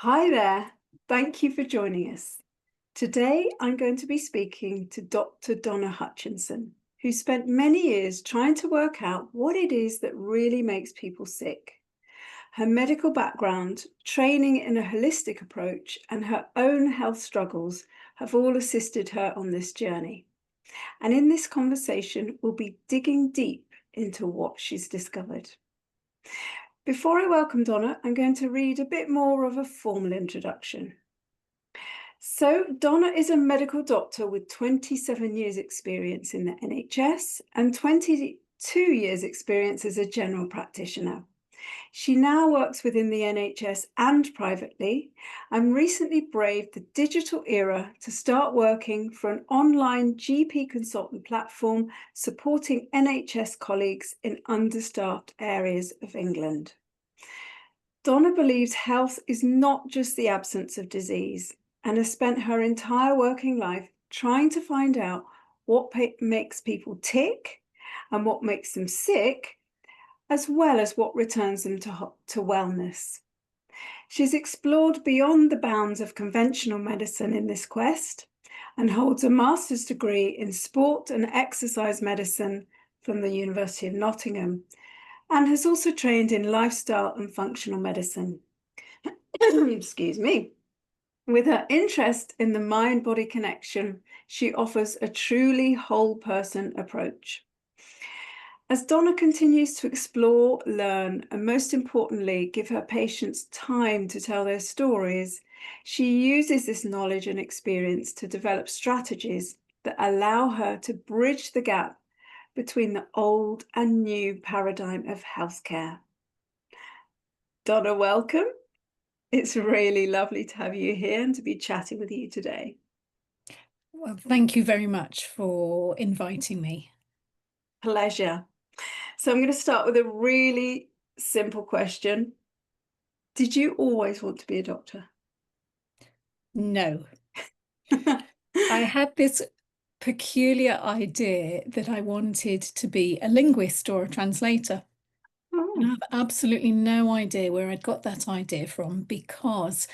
Hi there. Thank you for joining us. Today, I'm going to be speaking to Dr. Donna Hutchinson, who spent many years trying to work out what it is that really makes people sick. Her medical background, training in a holistic approach, and her own health struggles have all assisted her on this journey. And in this conversation, we'll be digging deep into what she's discovered. Before I welcome Donna, I'm going to read a bit more of a formal introduction. So, Donna is a medical doctor with 27 years' experience in the NHS and 22 years' experience as a general practitioner. She now works within the NHS and privately, and recently braved the digital era to start working for an online GP consultant platform supporting NHS colleagues in understaffed areas of England. Donna believes health is not just the absence of disease, and has spent her entire working life trying to find out what makes people tick and what makes them sick, as well as what returns them to wellness. She's explored beyond the bounds of conventional medicine in this quest and holds a master's degree in sport and exercise medicine from the University of Nottingham, and has also trained in lifestyle and functional medicine. Excuse me. With her interest in the mind-body connection, she offers a truly whole person approach. As Donna continues to explore, learn, and most importantly, give her patients time to tell their stories, she uses this knowledge and experience to develop strategies that allow her to bridge the gap between the old and new paradigm of healthcare. Donna, welcome. It's really lovely to have you here and to be chatting with you today. Well, thank you very much for inviting me. Pleasure. So I'm going to start with a really simple question. Did you always want to be a doctor? No, I had this peculiar idea that I wanted to be a linguist or a translator. And I Oh. have absolutely no idea where I'd got that idea from because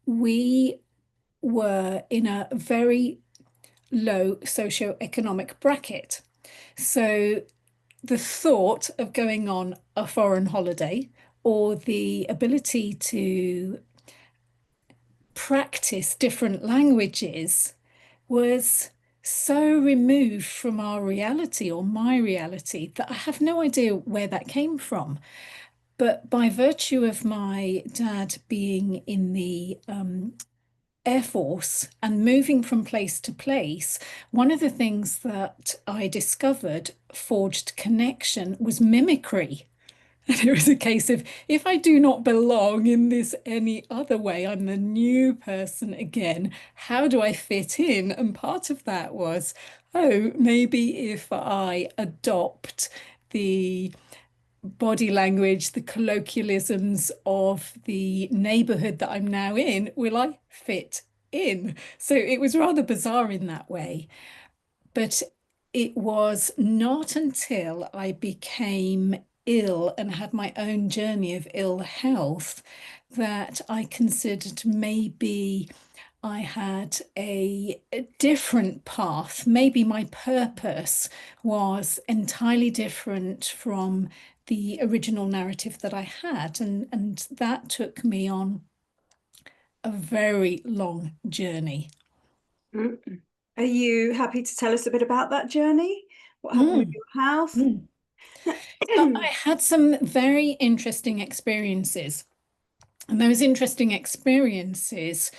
we were in a very low socioeconomic bracket. So the thought of going on a foreign holiday or the ability to practice different languages was so removed from our reality or my reality that I have no idea where that came from. But by virtue of my dad being in the Air Force and moving from place to place, one of the things that I discovered forged connection was mimicry. And it was a case of if I do not belong in this any other way, I'm the new person again. How do I fit in? And part of that was, oh, maybe if I adopt the body language, the colloquialisms of the neighborhood that I'm now in, will I fit in? So it was rather bizarre in that way. But it was not until I became ill and had my own journey of ill health that I considered maybe I had a different path. Maybe my purpose was entirely different from the original narrative that I had. And that took me on a very long journey. Mm. Are you happy to tell us a bit about that journey? What happened with Mm, your health? mm. So I had some very interesting experiences, and those interesting experiences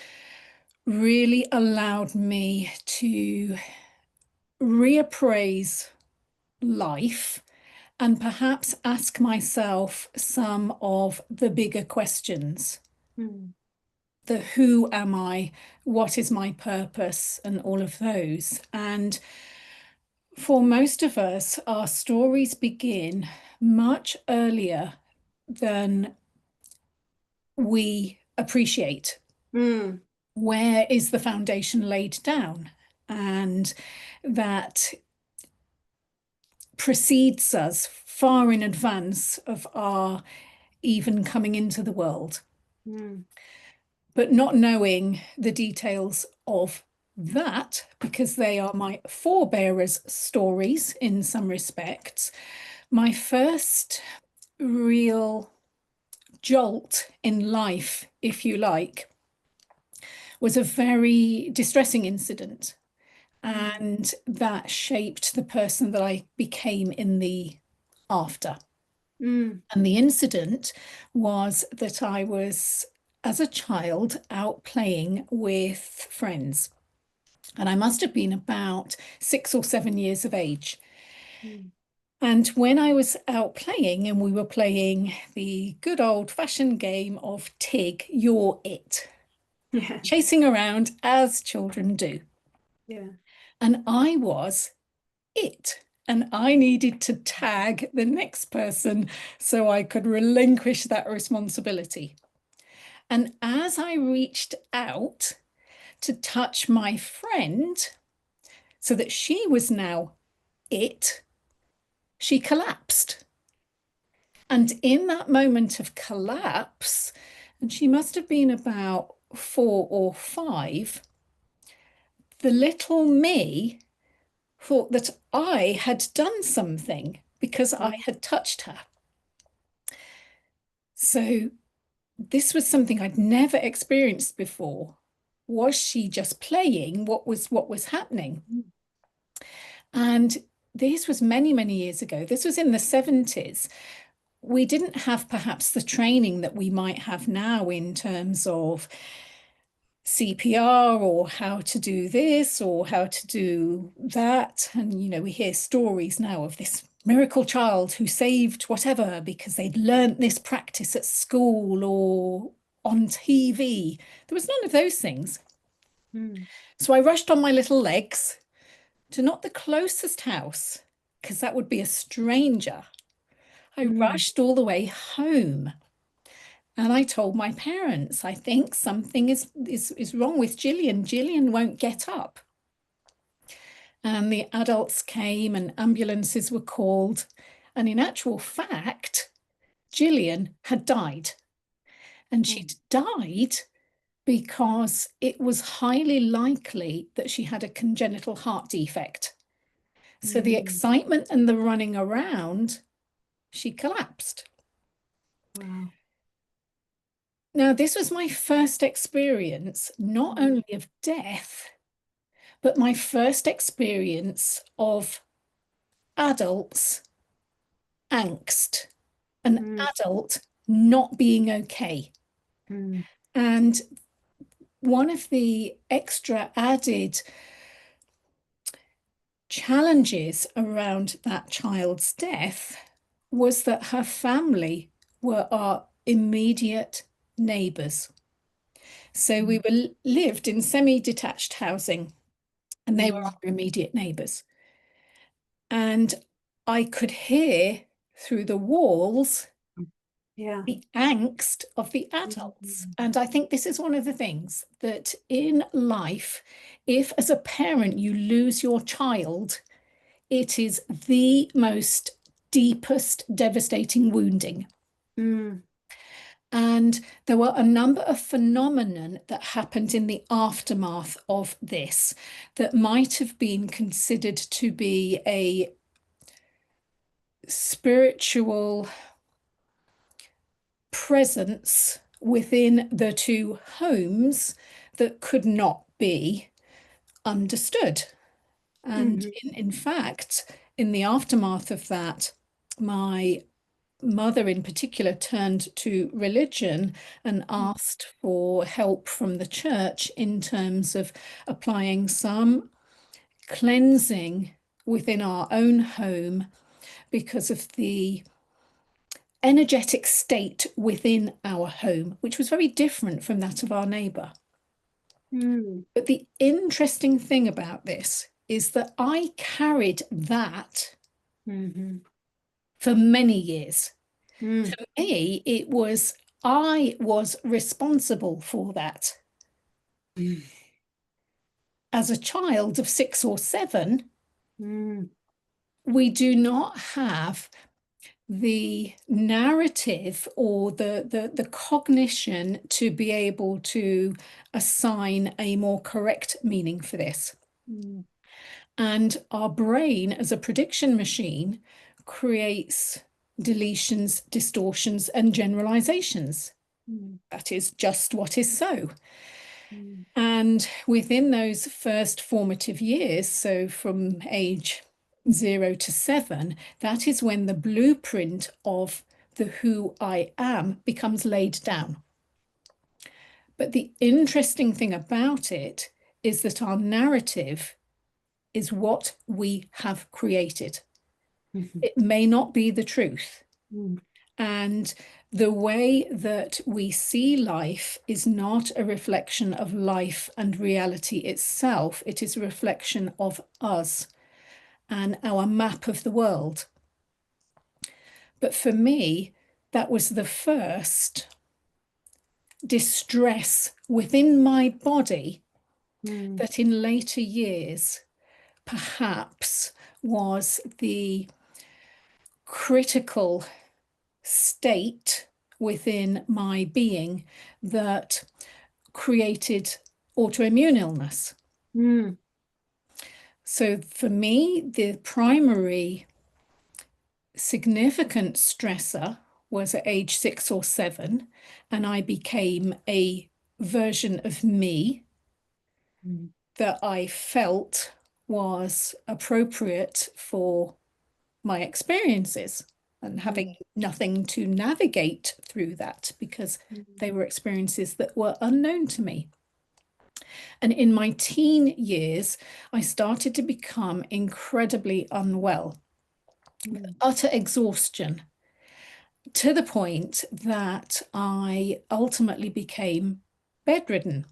really allowed me to reappraise life and perhaps ask myself some of the bigger questions. Mm. The who am I? What is my purpose? And all of those. And for most of us, our stories begin much earlier than we appreciate. Mm. Where is the foundation laid down? And that precedes us far in advance of our even coming into the world. Mm. but not knowing the details of that, because they are my forebearers' stories in some respects, my first real jolt in life, if you like, was a very distressing incident. And that shaped the person that I became in the after. Mm. And the incident was that I was, as a child, out playing with friends. And I must have been about 6 or 7 years of age. Mm. And when I was out playing, and we were playing the good old-fashioned game of Tig, You're It, Yeah. chasing around as children do. Yeah. And I was it. And I needed to tag the next person so I could relinquish that responsibility. And as I reached out to touch my friend so that she was now it, she collapsed. And in that moment of collapse, and she must have been about 4 or 5, the little me thought that I had done something because I Mm. had touched her. So this was something I'd never experienced before. Was she just playing? What was happening? And this was many, many years ago. This was in the 70s. We didn't have perhaps the training that we might have now in terms of CPR or how to do this or how to do that. And, we hear stories now of this miracle child who saved whatever because they'd learnt this practice at school or on TV. There was none of those things. Mm. So I rushed on my little legs to not the closest house, because that would be a stranger. I Mm. rushed all the way home. And I told my parents, I think something is wrong with Gillian. Gillian won't get up. And the adults came and ambulances were called. And in actual fact, Gillian had died. And Mm. she'd died because it was highly likely that she had a congenital heart defect. So the Mm. excitement and the running around, she collapsed. Wow. Now, this was my first experience, not Mm. only of death, but my first experience of adults' angst, an Mm. adult not being okay. Mm. And one of the extra added challenges around that child's death was that her family were our immediate neighbours. So we were lived in semi-detached housing, and they were Mm. our immediate neighbours. And I could hear through the walls Yeah. the angst of the adults. Mm. And I think this is one of the things that in life, if as a parent you lose your child, it is the most deepest devastating wounding. Mm. And there were a number of phenomenon that happened in the aftermath of this that might have been considered to be a spiritual presence within the two homes that could not be understood. And Mhm. in fact, in the aftermath of that, my mother in particular turned to religion and asked for help from the church in terms of applying some cleansing within our own home because of the energetic state within our home, which was very different from that of our neighbour. Mm. But the interesting thing about this is that I carried that Mhm. for many years. Mm. For me, I was responsible for that. Mm. As a child of 6 or 7, Mm. we do not have the narrative or the cognition to be able to assign a more correct meaning for this. Mm. And our brain, as a prediction machine, creates deletions, distortions, and generalizations. Mm. That is just what is so. Mm. And within those first formative years, so from age 0 to 7, that is when the blueprint of the who I am becomes laid down. But the interesting thing about it is that our narrative is what we have created. Mhm. It may not be the truth. Mm. And the way that we see life is not a reflection of life and reality itself. It is a reflection of us and our map of the world. But for me, that was the first distress within my body Mm. that in later years perhaps was the critical state within my being that created autoimmune illness. Mm. So for me, the primary significant stressor was at age 6 or 7, and I became a version of me Mm. that I felt was appropriate for my experiences and having Mm. nothing to navigate through that because Mm. they were experiences that were unknown to me. And in my teen years, I started to become incredibly unwell, Mm. utter exhaustion, to the point that I ultimately became bedridden.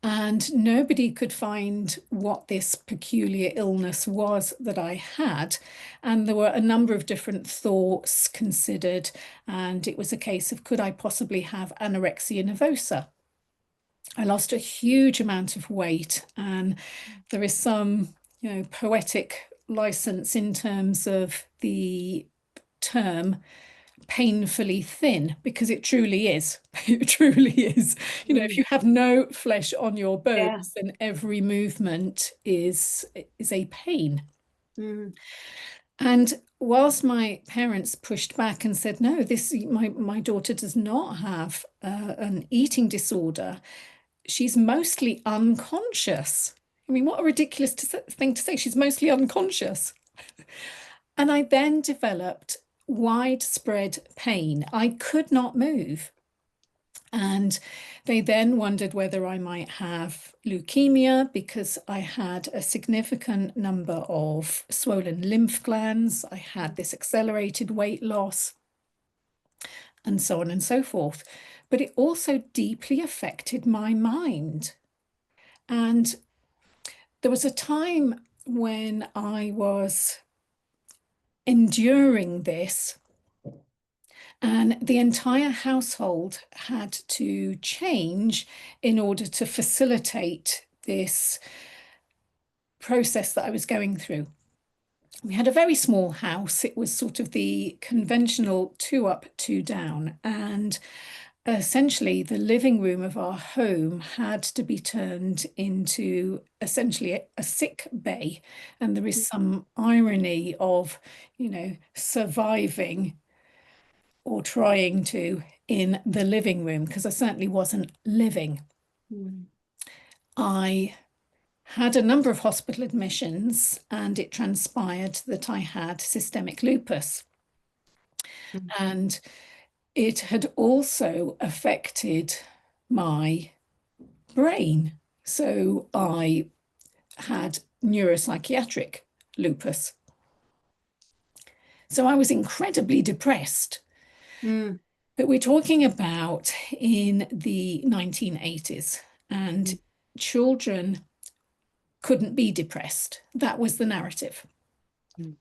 And nobody could find what this peculiar illness was that I had. And there were a number of different thoughts considered. And it was a case of, could I possibly have anorexia nervosa? I lost a huge amount of weight. And there is some, poetic license in terms of the term painfully thin, because it truly is. It truly is. If Mm. you have no flesh on your Yeah. bones, then every movement is a pain. Mm. And whilst my parents pushed back and said, no, this my daughter does not have an eating disorder, she's mostly unconscious. I mean, what a ridiculous thing to say. She's mostly unconscious. And I then developed widespread pain. I could not move. And they then wondered whether I might have leukemia because I had a significant number of swollen lymph glands. I had this accelerated weight loss, and so on and so forth. But it also deeply affected my mind. And there was a time when I was enduring this, and the entire household had to change in order to facilitate this process that I was going through. We had a very small house. It was sort of the conventional 2 up, 2 down. And essentially, the living room of our home had to be turned into essentially a sick bay. And there is some irony of, surviving or trying to in the living room, because I certainly wasn't living. Mm. I had a number of hospital admissions, and it transpired that I had systemic lupus. Mm. And it had also affected my brain. So I had neuropsychiatric lupus. So I was incredibly depressed. Mm. But we're talking about in the 1980s, and Mm. children couldn't be depressed. That was the narrative. Mm.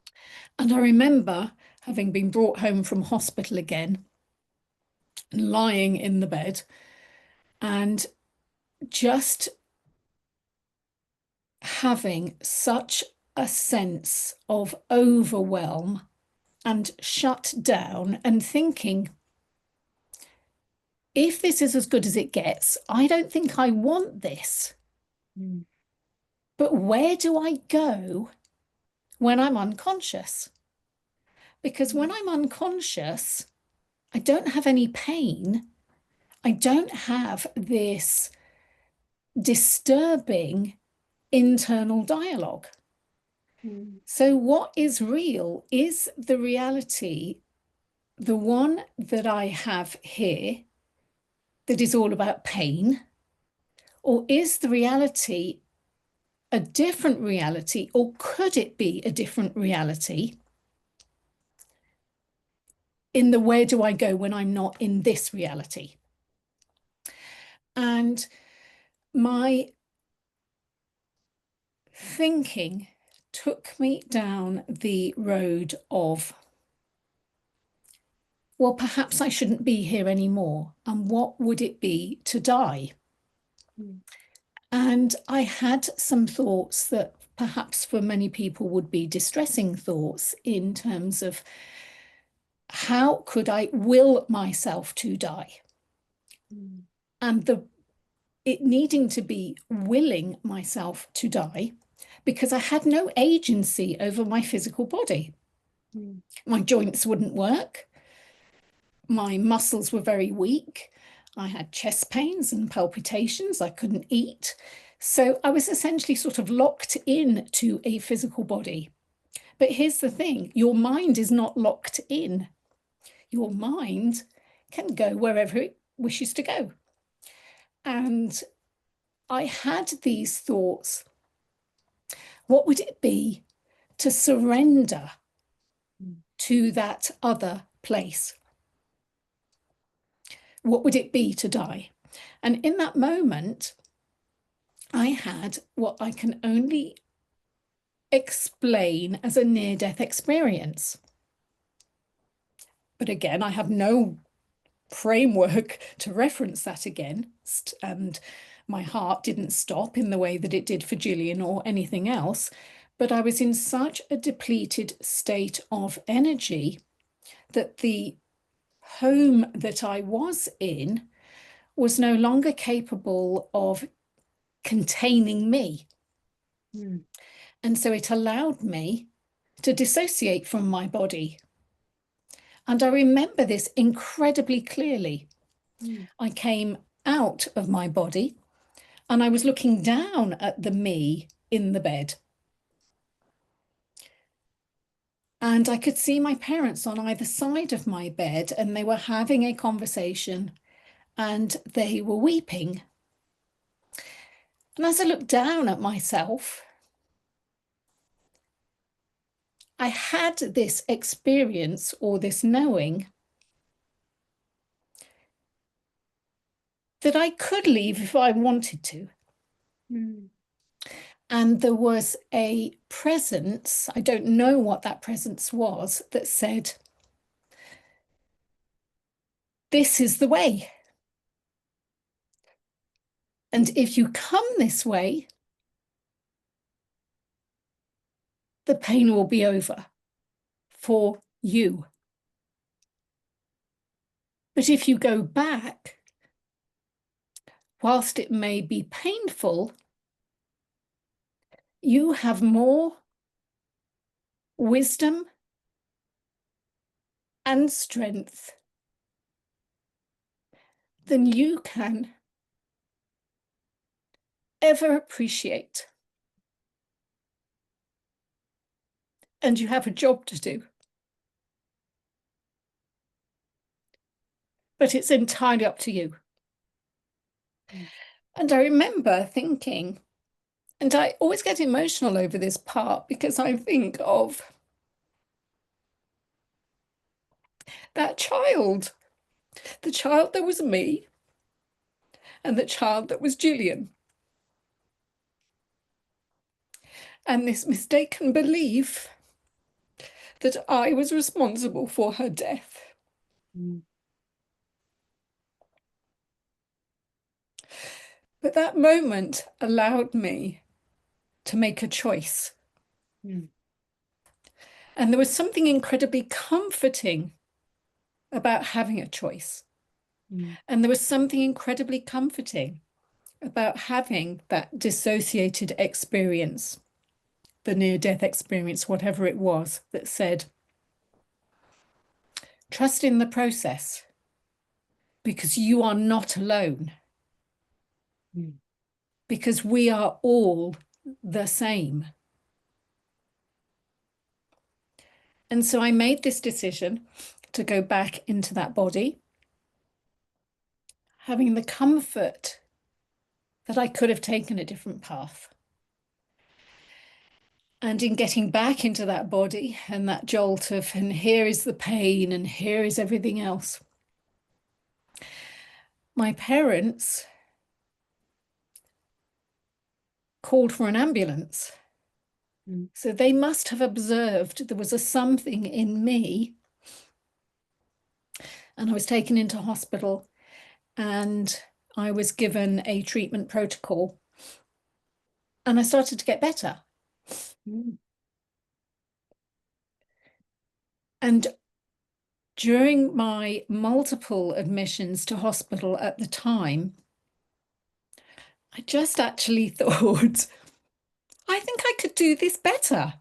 And I remember having been brought home from hospital again, lying in the bed, and just having such a sense of overwhelm and shut down and thinking, if this is as good as it gets, I don't think I want this. Mm. But where do I go when I'm unconscious? Because when I'm unconscious, I don't have any pain. I don't have this disturbing internal dialogue. Mm. So, what is real? Is the reality the one that I have here that is all about pain? Or is the reality a different reality? Or could it be a different reality in the where do I go when I'm not in this reality? And my thinking took me down the road of, well, perhaps I shouldn't be here anymore. And what would it be to die? Mm. And I had some thoughts that perhaps for many people would be distressing thoughts in terms of how could I will myself to die? Mm. And it needing to be willing myself to die because I had no agency over my physical body. Mm. My joints wouldn't work. My muscles were very weak. I had chest pains and palpitations. I couldn't eat. So I was essentially sort of locked in to a physical body. But here's the thing, your mind is not locked in. Your mind can go wherever it wishes to go. And I had these thoughts. What would it be to surrender Mm. to that other place? What would it be to die? And in that moment, I had what I can only explain as a near-death experience. But again, I have no framework to reference that against, and my heart didn't stop in the way that it did for Gillian or anything else. But I was in such a depleted state of energy that the home that I was in was no longer capable of containing me. Mm. And so it allowed me to dissociate from my body. And I remember this incredibly clearly. Mm. I came out of my body and I was looking down at the me in the bed. And I could see my parents on either side of my bed, and they were having a conversation and they were weeping. And as I looked down at myself, I had this experience or this knowing that I could leave if I wanted to. Mm. And there was a presence, I don't know what that presence was, that said, this is the way. And if you come this way, the pain will be over for you. But if you go back, whilst it may be painful, you have more wisdom and strength than you can ever appreciate. And you have a job to do. But it's entirely up to you. Mm. And I remember thinking, and I always get emotional over this part because I think of that child, the child that was me and the child that was Gillian. And this mistaken belief that I was responsible for her death. Mm. But that moment allowed me to make a choice. Mm. And there was something incredibly comforting about having a choice. Mm. And there was something incredibly comforting about having that dissociated experience, the near-death experience, whatever it was, that said, trust in the process because you are not alone, Mm. because we are all the same. And so I made this decision to go back into that body, having the comfort that I could have taken a different path. And in getting back into that body and that jolt of, and here is the pain, and here is everything else, my parents called for an ambulance. Mm. So they must have observed there was a something in me. And I was taken into hospital and I was given a treatment protocol and I started to get better. Mm. And during my multiple admissions to hospital at the time, I just actually thought, I think I could do this better.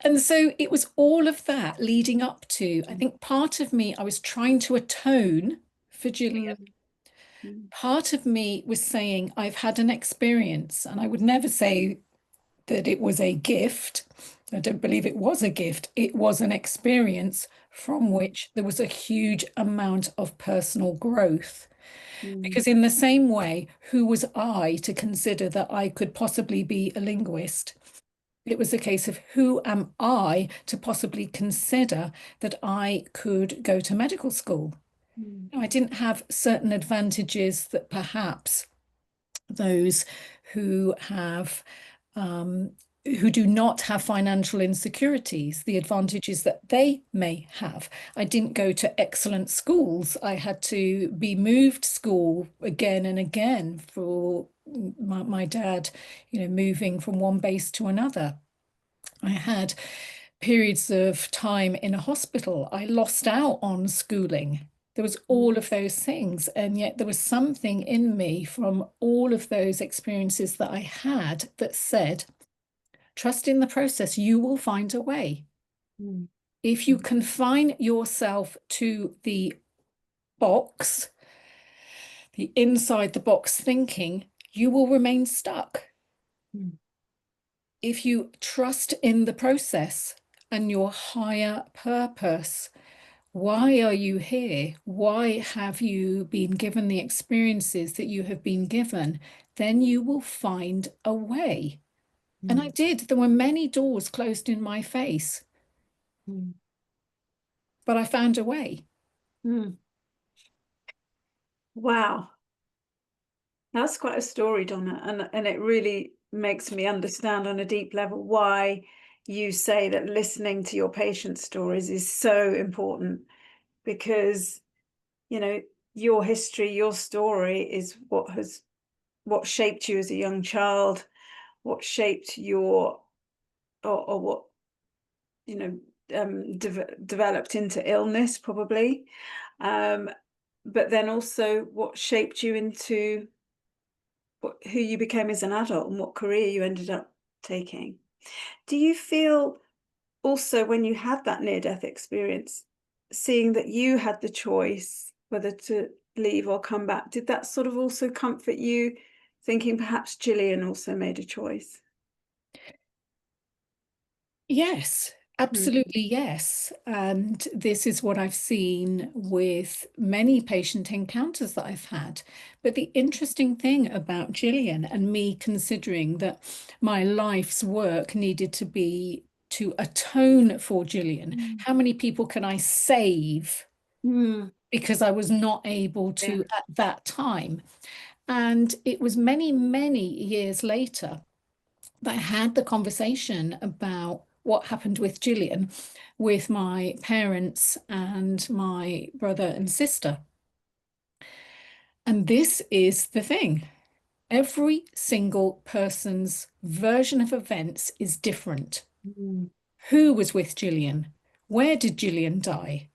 And so it was all of that leading up to, I think part of me, I was trying to atone for Gillian. Mm. Mm. Part of me was saying, I've had an experience, and I would never say that it was a gift. I don't believe it was a gift. It was an experience from which there was a huge amount of personal growth. Mm. Because in the same way, who was I to consider that I could possibly be a linguist? It was a case of who am I to possibly consider that I could go to medical school? Mm. I didn't have certain advantages that perhaps those who have who do not have financial insecurities, the advantages that they may have. I didn't go to excellent schools. I had to be moved school again and again for my dad, moving from one base to another. I had periods of time in a hospital. I lost out on schooling. There was all of those things. And yet there was something in me from all of those experiences that I had that said, trust in the process, you will find a way. Mm. If you confine yourself to the box, the inside the box thinking, you will remain stuck. Mm. If you trust in the process and your higher purpose, why are you here? Why have you been given the experiences that you have been given? Then you will find a way. And I Mm. did. There were many doors closed in my face, Mm. but I found a way. Mm. Wow, that's quite a story, Donna, and it really makes me understand on a deep level why you say that listening to your patients' stories is so important, because you know your history, your story is what shaped you as a young child, what shaped your or what you know developed into illness probably, um, but then also what shaped you into who you became as an adult and what career you ended up taking. Do you feel also when you had that near-death experience, seeing that you had the choice whether to leave or come back, did that sort of also comfort you, thinking perhaps Gillian also made a choice? Yes, Mm. absolutely yes. And this is what I've seen with many patient encounters that I've had. But the interesting thing about Gillian and me considering that my life's work needed to be to atone for Gillian, Mm. how many people can I save Mm. because I was not able Yeah. to at that time? And it was many, many years later that I had the conversation about what happened with Gillian with my parents and my brother and sister. And this is the thing. Every single person's version of events is different. Mm, Who was with Gillian? Where did Gillian die?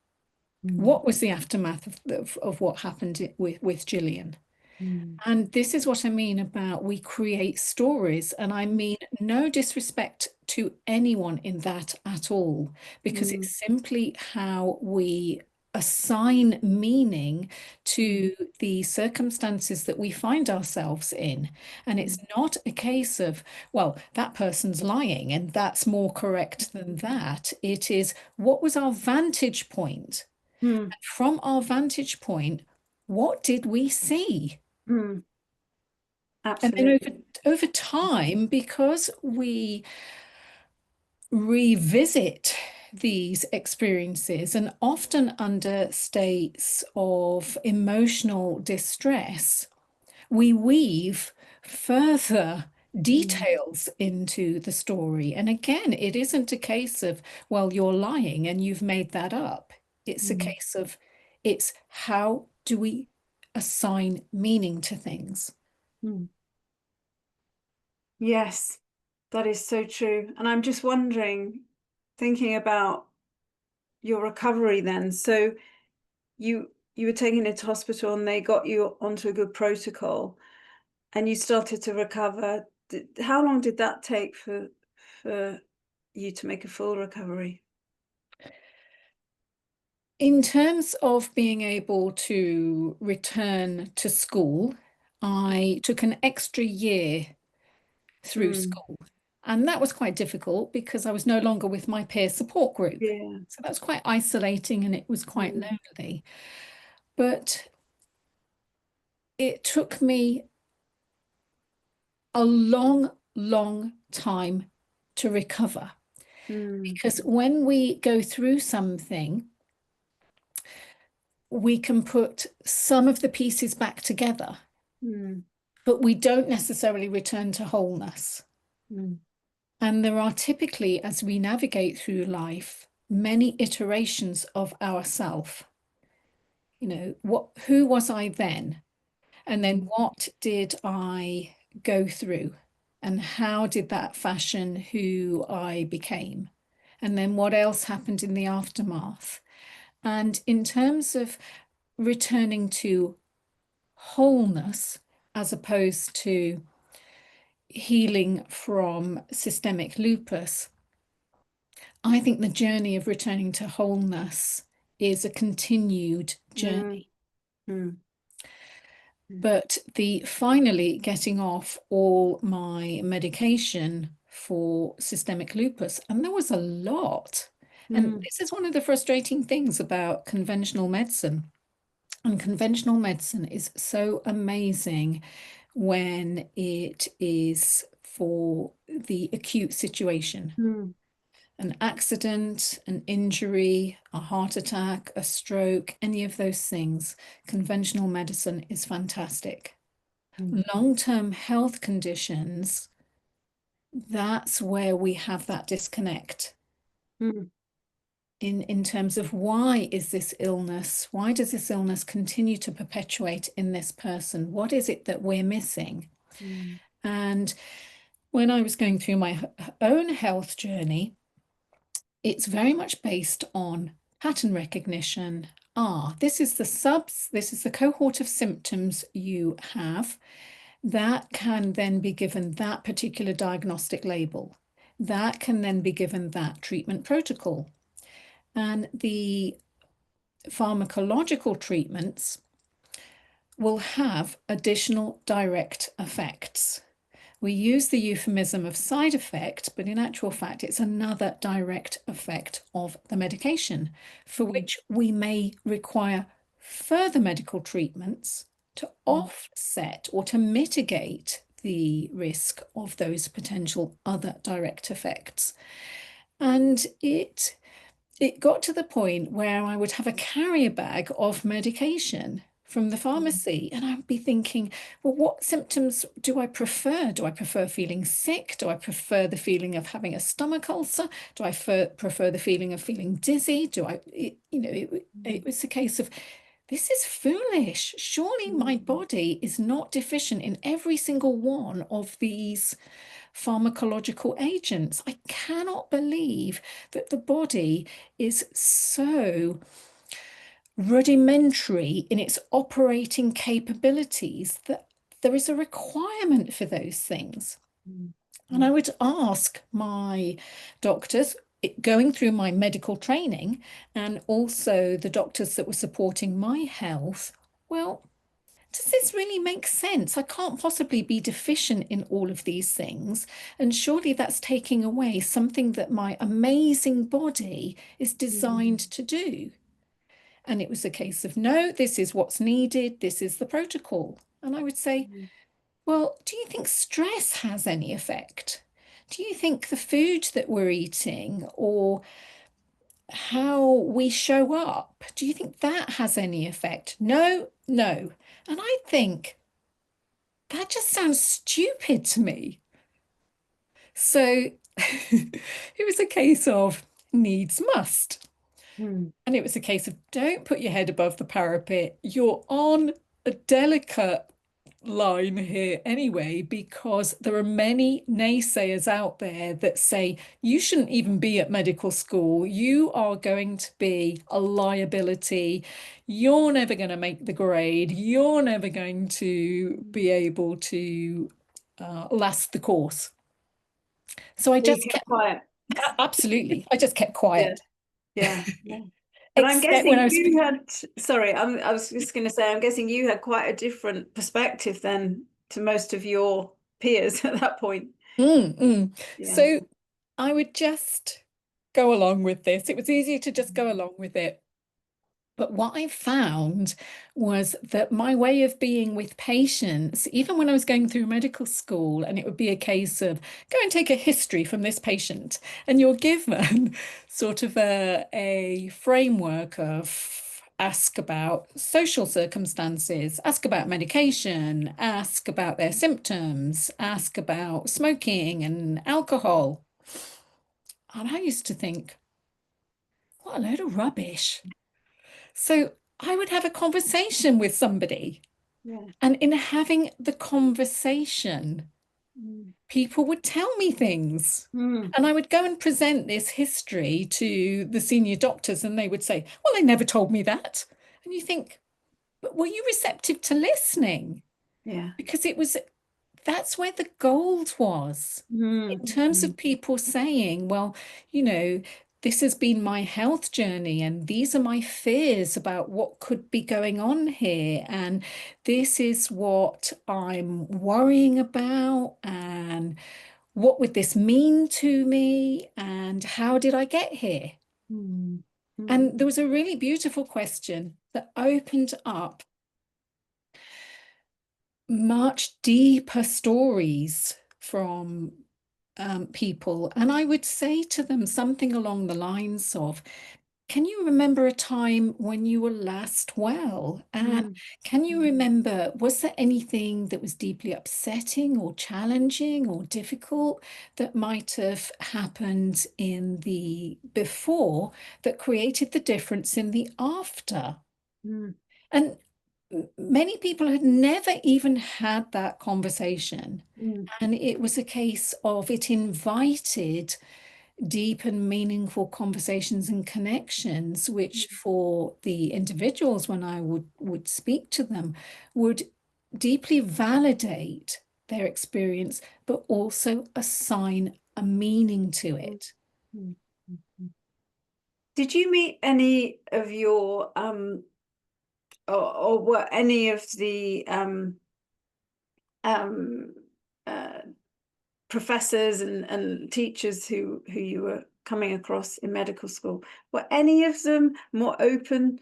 mm, What was the aftermath of what happened with Gillian? mm, And this is what I mean about we create stories. And I mean no disrespect to anyone in that at all, because mm, it's simply how we assign meaning mm, to the circumstances that we find ourselves in. And it's mm, not a case of, well, that person's lying and that's more correct than that. It is, what was our vantage point? mm, From our vantage point, what did we see? mm. And then Absolutely. over time, because we revisit these experiences and often under states of emotional distress, we weave further Mm, details into the story. And again, it isn't a case of, well, you're lying and you've made that up. It's a mm, case of, it's how do we assign meaning to things? mm. Yes, that is so true. And I'm just wondering, thinking about your recovery then. So you were taken into hospital and they got you onto a good protocol and you started to recover. How long did that take for you to make a full recovery? In terms of being able to return to school, I took an extra year through Mm, school. And that was quite difficult because I was no longer with my peer support group. yeah. So that was quite isolating and it was quite Mm, lonely. But it took me a long, long time to recover mm, because when we go through something, we can put some of the pieces back together, mm, but we don't necessarily return to wholeness. mm, And there are typically, as we navigate through life, many iterations of ourself. Who was I then? And then mm, what did I go through? And how did that fashion who I became? And then what else happened in the aftermath? And in terms of returning to wholeness, as opposed to healing from systemic lupus, I think the journey of returning to wholeness is a continued mm, journey. mm, mm, But the finally getting off all my medication for systemic lupus, and there was a lot. And mm, this is one of the frustrating things about conventional medicine. And conventional medicine is so amazing when it is for the acute situation. mm, An accident, an injury, a heart attack, a stroke, any of those things, conventional medicine is fantastic. mm, Long-term health conditions, that's where we have that disconnect mm, in terms of why is this illness, why does this illness continue to perpetuate in this person? What is it that we're missing? mm, And when I was going through my own health journey, it's very much based on pattern recognition. This is this is the cohort of symptoms you have. That can then be given that particular diagnostic label. That can then be given that treatment protocol. And the pharmacological treatments will have additional direct effects. We use the euphemism of side effect, but in actual fact, it's another direct effect of the medication for mm, which we may require further medical treatments to mm, offset or to mitigate the risk of those potential other direct effects. And it got to the point where I would have a carrier bag of medication from the mm, pharmacy, and I'd be thinking, well, what symptoms do I prefer? Do I prefer feeling sick? Do I prefer the feeling of having a stomach ulcer? Do I prefer the feeling of feeling dizzy? Do I, it, you know, it mm, was a case of this is foolish. Surely my Mm. body is not deficient in every single one of these pharmacological agents. I cannot believe that the body is so rudimentary in its operating capabilities that there is a requirement for those things. Mm. And I would ask my doctors, going through my medical training, and also the doctors that were supporting my health, well, does this really make sense? I can't possibly be deficient in all of these things. And surely that's taking away something that my amazing body is designed Mm. to do. And it was a case of, no, this is what's needed, this is the protocol. And I would say, Mm. well, do you think stress has any effect? Do you think the food that we're eating or how we show up, do you think that has any effect? No, no. And I think that just sounds stupid to me. So it was a case of needs must. Mm. And it was a case of don't put your head above the parapet. You're on a delicate line here anyway, because there are many naysayers out there that say you shouldn't even be at medical school. You are going to be a liability. You're never going to make the grade. You're never going to be able to last the course. So I So you just kept kept, quiet. absolutely, I just kept Yeah, quiet, yeah, yeah. And I'm except when I guessing was you speaking. had, sorry, I was just going to say, I'm guessing you had quite a different perspective then to most of your peers at that point. Mm, mm. Yeah. So I would just go along with this. It was easier to just go along with it. But what I found was that my way of being with patients, even when I was going through medical school, and it would be a case of go and take a history from this patient, and you're given sort of a framework of ask about social circumstances, ask about medication, ask about their symptoms, ask about smoking and alcohol. And I used to think, what a load of rubbish. So I would have a conversation with somebody, Yeah. and in having the conversation, Mm. people would tell me things. Mm. And I would go and present this history to the senior doctors, and they would say, well, they never told me that. And you think, but were you receptive to listening? Yeah. Because it was that's where the gold was. Mm. In terms Mm. of people saying, well, you know, this has been my health journey, and these are my fears about what could be going on here, and this is what I'm worrying about, and what would this mean to me, and how did I get here? Mm. Mm. And there was a really beautiful question that opened up much deeper stories from people. And I would say to them something along the lines of, can you remember a time when you were last well? And Mm. can you Mm. remember, was there anything that was deeply upsetting or challenging or difficult that might have happened in the before that created the difference in the after? Mm. And many people had never even had that conversation. Mm. And it was a case of it invited deep and meaningful conversations and connections, which for the individuals, when I would speak to them, would deeply validate their experience, but also assign a meaning to Mm. it. Mm. Mm. Did you meet any of your or were any of the um uh professors and teachers who you were coming across in medical school, were any of them more open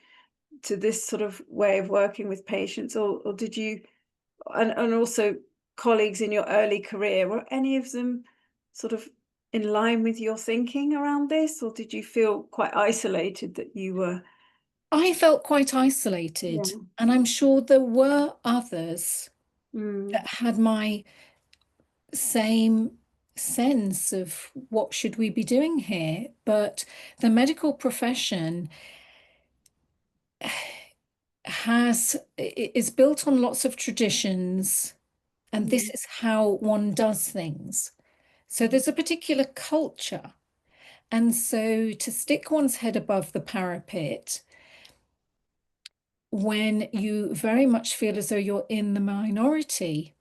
to this sort of way of working with patients, or did you, and also colleagues in your early career, were any of them sort of in line with your thinking around this, or did you feel quite isolated that you were? I felt quite Yeah. isolated, and I'm sure there were others Mm. that had my same sense of what should we be doing here. But the medical profession is built on lots of traditions, and this Mm, is how one does things. So there's a particular culture. And so to stick one's head above the parapet when you very much feel as though you're in the minority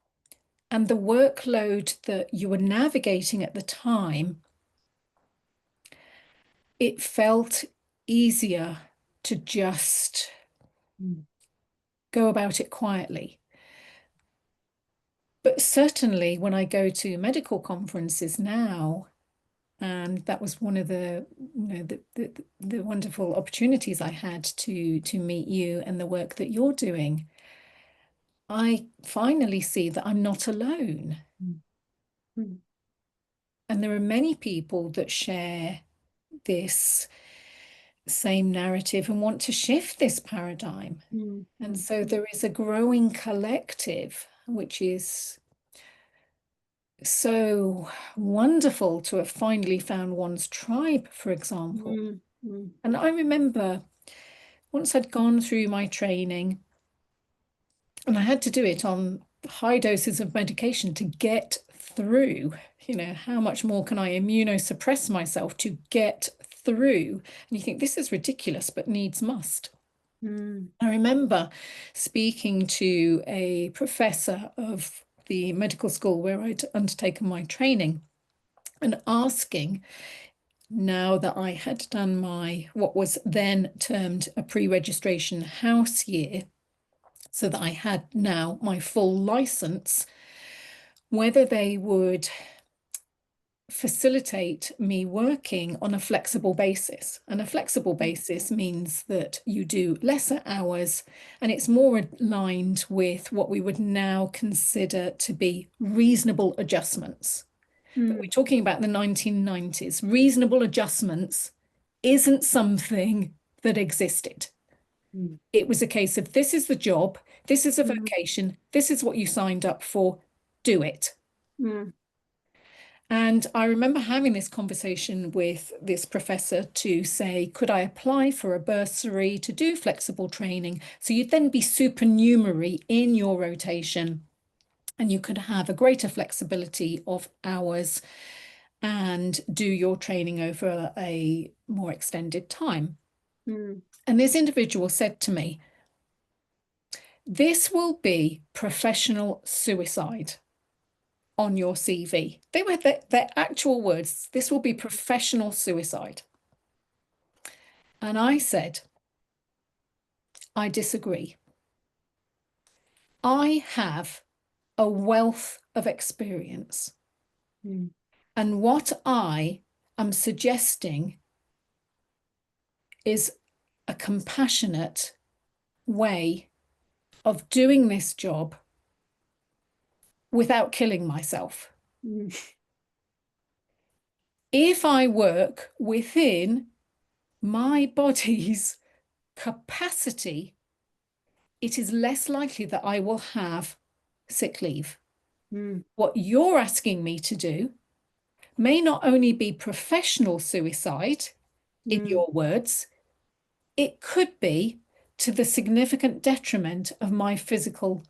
and the workload that you were navigating at the time, it felt easier to just mm, go about it quietly. But certainly when I go to medical conferences now, and that was one of the, the wonderful opportunities I had to meet you and the work that you're doing, I finally see that I'm not alone. mm, mm, And there are many people that share this same narrative and want to shift this paradigm. mm, And mm, so there is a growing collective, which is so wonderful to have finally found one's tribe, for example. mm, mm, And I remember once I'd gone through my training, and I had to do it on high doses of medication to get through. How much more can I immunosuppress myself to get through? And you think this is ridiculous, but needs must. mm, I remember speaking to a professor of the medical school where I'd undertaken my training and asking, now that I had done my what was then termed a pre-registration house year, so that I had now my full license, whether they would facilitate me working on a flexible basis. And a flexible basis means that you do lesser hours and it's more aligned with what we would now consider to be reasonable adjustments. But we're mm, talking about the 1990s. Reasonable adjustments isn't something that existed. mm, It was a case of this is the job, this is a mm, vocation, this is what you signed up for, do it. mm, And I remember having this conversation with this professor to say, could I apply for a bursary to do flexible training? So you'd then be supernumerary in your rotation and you could have a greater flexibility of hours and do your training over a more extended time. mm, And this individual said to me, this will be professional suicide on your CV. They were their actual words. This will be professional suicide. And I said, I disagree. I have a wealth of experience. mm, And what I am suggesting is a compassionate way of doing this job without killing myself. mm, If I work within my body's capacity, it is less likely that I will have sick leave. mm, What you're asking me to do may not only be professional suicide, in mm, your words, it could be to the significant detriment of my physical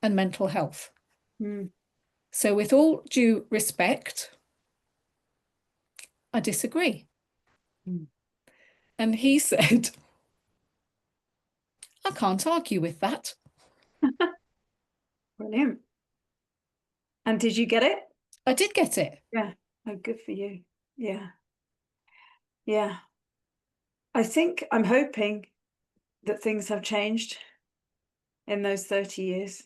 and mental health. mm, So, with all due respect, I disagree. mm. And he said, I can't argue with that. Brilliant. And did you get it? I did get it. Yeah. Oh, good for you. Yeah. Yeah. I'm hoping that things have changed in those 30 years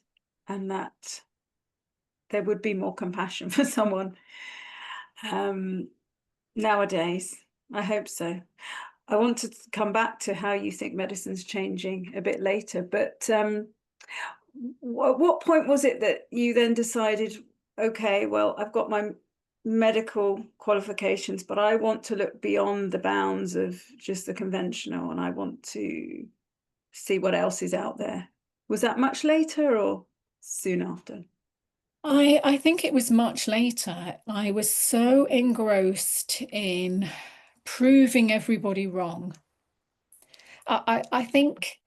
and that there would be more compassion for someone um, nowadays. I hope so. I want to come back to how you think medicine's changing a bit later, but what point was it that you then decided, okay, well, I've got my medical qualifications, but I want to look beyond the bounds of just the conventional and I want to see what else is out there? Was that much later or soon after? I think it was much later. I was so engrossed in proving everybody wrong. I think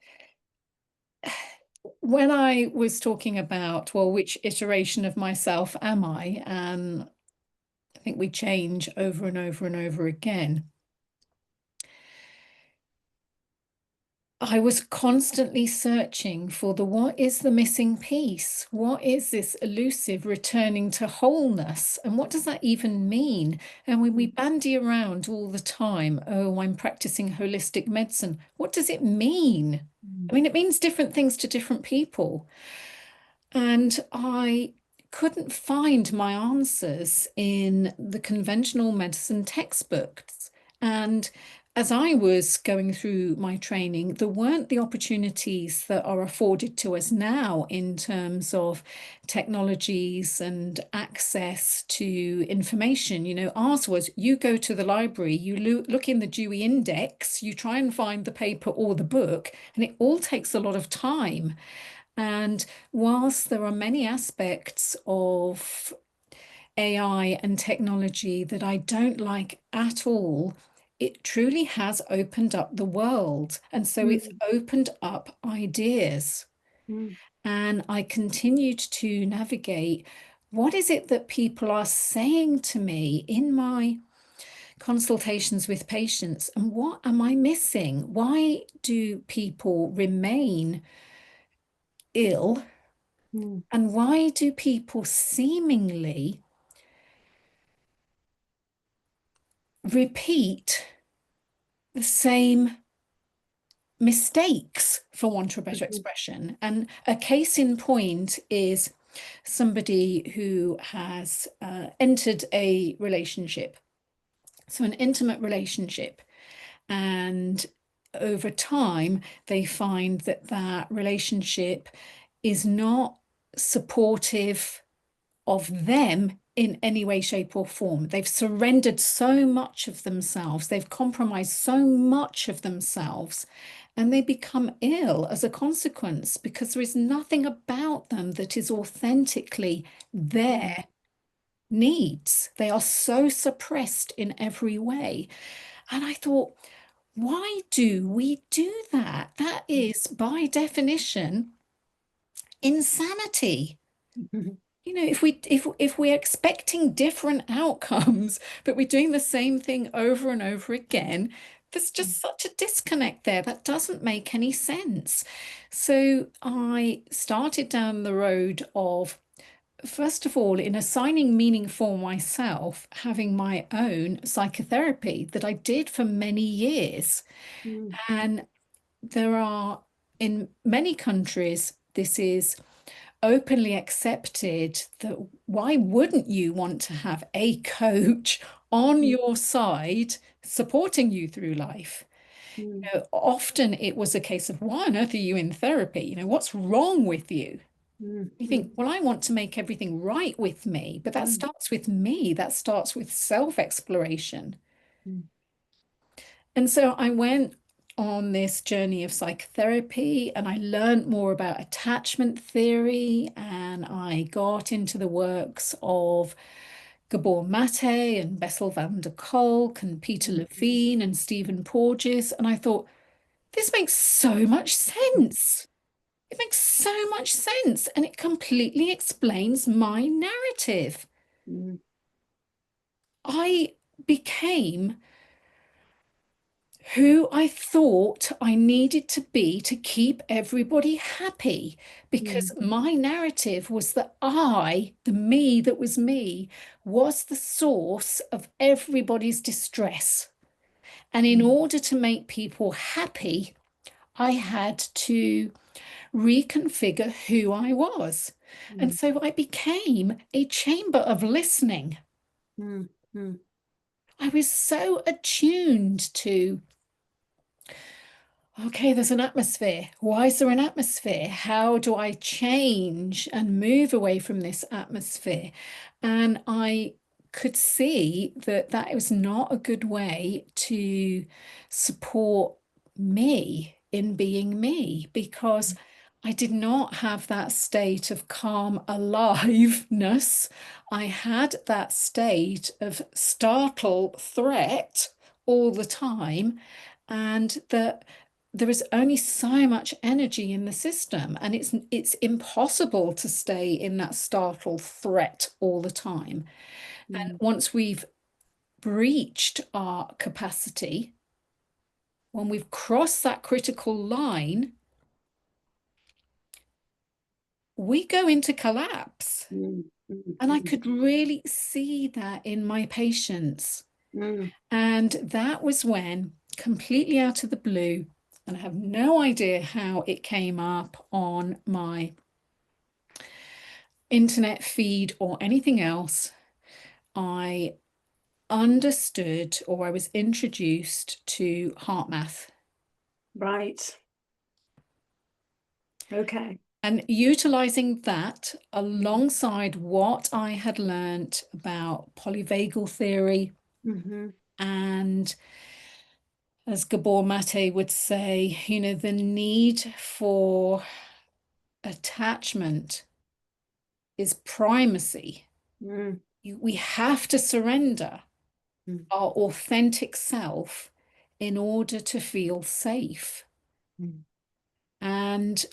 When I was talking about, well, which iteration of myself am I? And I think we change over and over and over again. I was constantly searching for the what is the missing piece? What is this elusive returning to wholeness? And what does that even mean? And when we Mm, bandy around all the time, oh, I'm practicing holistic medicine, what does it mean? mm, I mean, it means different things to different people. And I couldn't find my answers in the conventional medicine textbooks. And as I was going through my training, there weren't the opportunities that are afforded to us now in terms of technologies and access to information. You know, ours was you go to the library, you look in the Dewey Index, you try and find the paper or the book, and it all takes a lot of time. And whilst there are many aspects of AI and technology that I don't like at all, it truly has opened up the world. And so it's mm, opened up ideas. mm, And I continued to navigate what is it that people are saying to me in my consultations with patients, and what am I missing? Why do people remain ill? mm, And why do people seemingly repeat the same mistakes, for want of a better mhm, expression? And a case in point is somebody who has entered a relationship, so an intimate relationship, and over time they find that that relationship is not supportive of them in any way, shape, or form. They've surrendered so much of themselves, they've compromised so much of themselves, and they become ill as a consequence because there is nothing about them that is authentically mm, their needs. They are so suppressed in every way. And I thought, why do we do that? That is, by definition, insanity. mhm, You know, if we're expecting different outcomes, but we're doing the same thing over and over again, there's mm, just such a disconnect there that doesn't make any sense. So I started down the road of, first of all, in assigning meaning for myself, having my own psychotherapy that I did for many years. mm, And there are, in many countries, this is openly accepted that why wouldn't you want to have a coach on mm, your side supporting you through life? mm, Often it was a case of why on earth are you in therapy? You know, what's wrong with you? mm, You mm, think, well, I want to make everything right with me, but that mm, starts with me. That starts with self-exploration. mm, And so I went on this journey of psychotherapy and I learned more about attachment theory and I got into the works of Gabor Mate and Bessel van der Kolk and Peter mm, Levine and Stephen Porges. And I thought, this makes so much sense. It makes so much sense and it completely explains my narrative. mm, I became who I thought I needed to be to keep everybody happy because mm, my narrative was that I, the me that was me, was the source of everybody's distress. And in mm, order to make people happy, I had to reconfigure who I was. And mm, so I became a chamber of listening. mm, mm, I was so attuned to, okay, there's an atmosphere. Why is there an atmosphere? How do I change and move away from this atmosphere? And I could see that that was not a good way to support me in being me because I did not have that state of calm aliveness. I had that state of startle threat all the time. And that there is only so much energy in the system, and it's impossible to stay in that startle threat all the time. And Mm. once we've breached our capacity, when we've crossed that critical line, we go into collapse. Mm. Mm. And I Mm. could really see that in my patients. Mm. And that was when, completely out of the blue, and I have no idea how it came up on my internet feed or anything else, I understood, or I was introduced to heart math. Right. Okay. And utilizing that alongside what I had learnt about polyvagal theory, Mm-hmm. and as Gabor Mate would say, the need for attachment is primacy. Mm. We have to surrender Mm. our authentic self in order to feel safe. Mm. And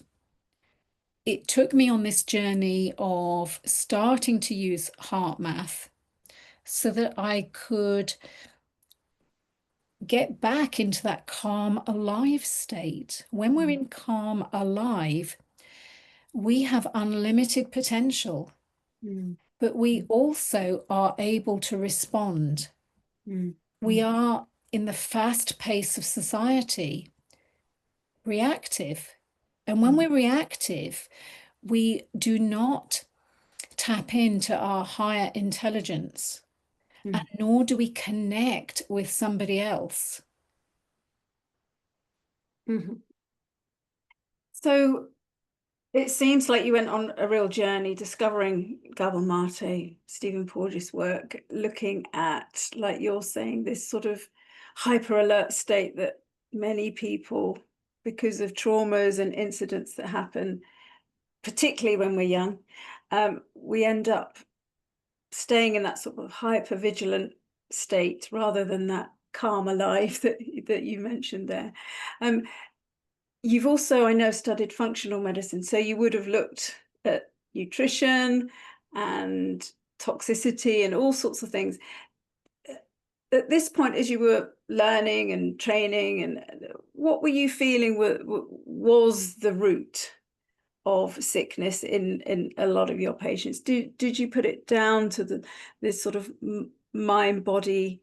it took me on this journey of starting to use heart math so that I could get back into that calm, alive state. When we're Mm. in calm, alive, we have unlimited potential, Mm. but we also are able to respond. Mm. We are, in the fast pace of society, reactive. And when Mm. we're reactive, we do not tap into our higher intelligence, and Mm. nor do we connect with somebody else. Mhm. So it seems like you went on a real journey discovering Gabor Mate, Stephen Porges' work, looking at, like you're saying, this sort of hyper alert state that many people, because of traumas and incidents that happen, particularly when we're young, we end up staying in that sort of hyper vigilant state rather than that calm alive that you mentioned there. Um, You've also, I know, studied functional medicine, so you would have looked at nutrition and toxicity and all sorts of things. At this point, as you were learning and training, and what were you feeling was the root of sickness in a lot of your patients? Did you put it down to this sort of mind body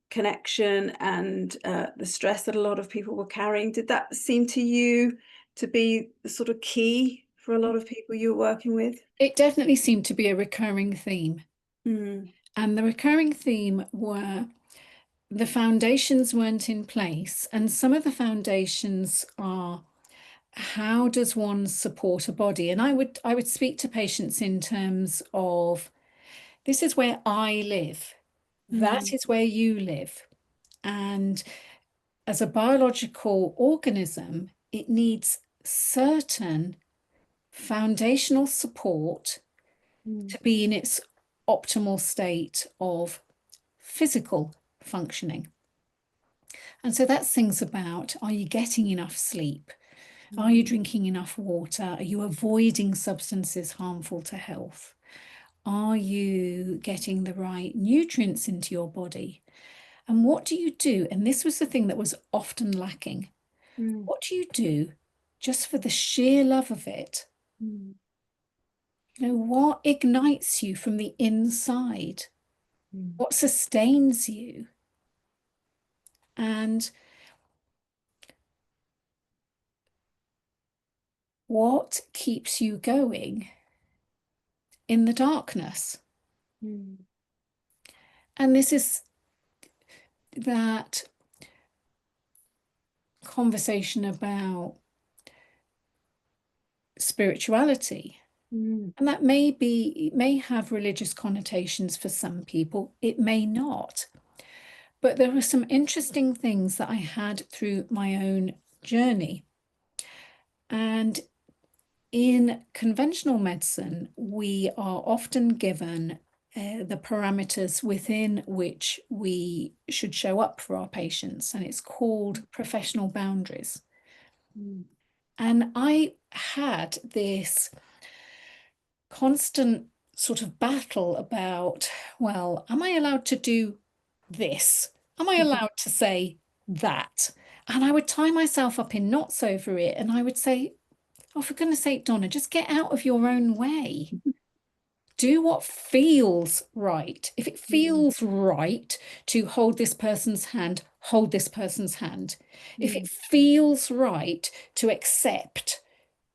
connection and the stress that a lot of people were carrying? Did that seem to you to be the sort of key for a lot of people you were working with? It definitely seemed to be a recurring theme. Mm. And the recurring theme were the foundations weren't in place. And some of the foundations are, how does one support a body? And I would speak to patients in terms of, this is where I live. That Mm. is where you live. And as a biological organism, it needs certain foundational support Mm. to be in its optimal state of physical functioning. And so that's things about, are you getting enough sleep? Are you Mm. drinking enough water? Are you avoiding substances harmful to health? Are you getting the right nutrients into your body? And what do you do? And this was the thing that was often lacking. Mm. What do you do just for the sheer love of it? Mm. What ignites you from the inside? Mm. What sustains you? And what keeps you going in the darkness? Mm. And this is that conversation about spirituality. Mm. And that may be, it may have religious connotations for some people, it may not. But there are some interesting things that I had through my own journey. And in conventional medicine, we are often given the parameters within which we should show up for our patients, and it's called professional boundaries. Mm. And I had this constant sort of battle about, well, am I allowed to do this? Am I allowed to say that? And I would tie myself up in knots over it. And I would say, oh, for goodness sake, Donna, just get out of your own way. Do what feels right. If it Mm. feels right to hold this person's hand, hold this person's hand. If it Mm. feels right to accept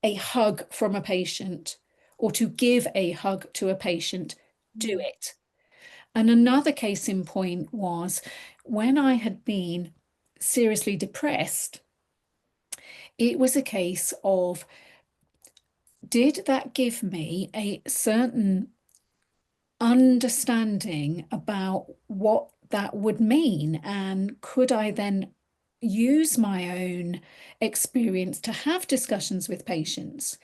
a hug from a patient or to give a hug to a patient, do Mm. it. And another case in point was when I had been seriously depressed, it was a case of, did that give me a certain understanding about what that would mean? And could I then use my own experience to have discussions with patients?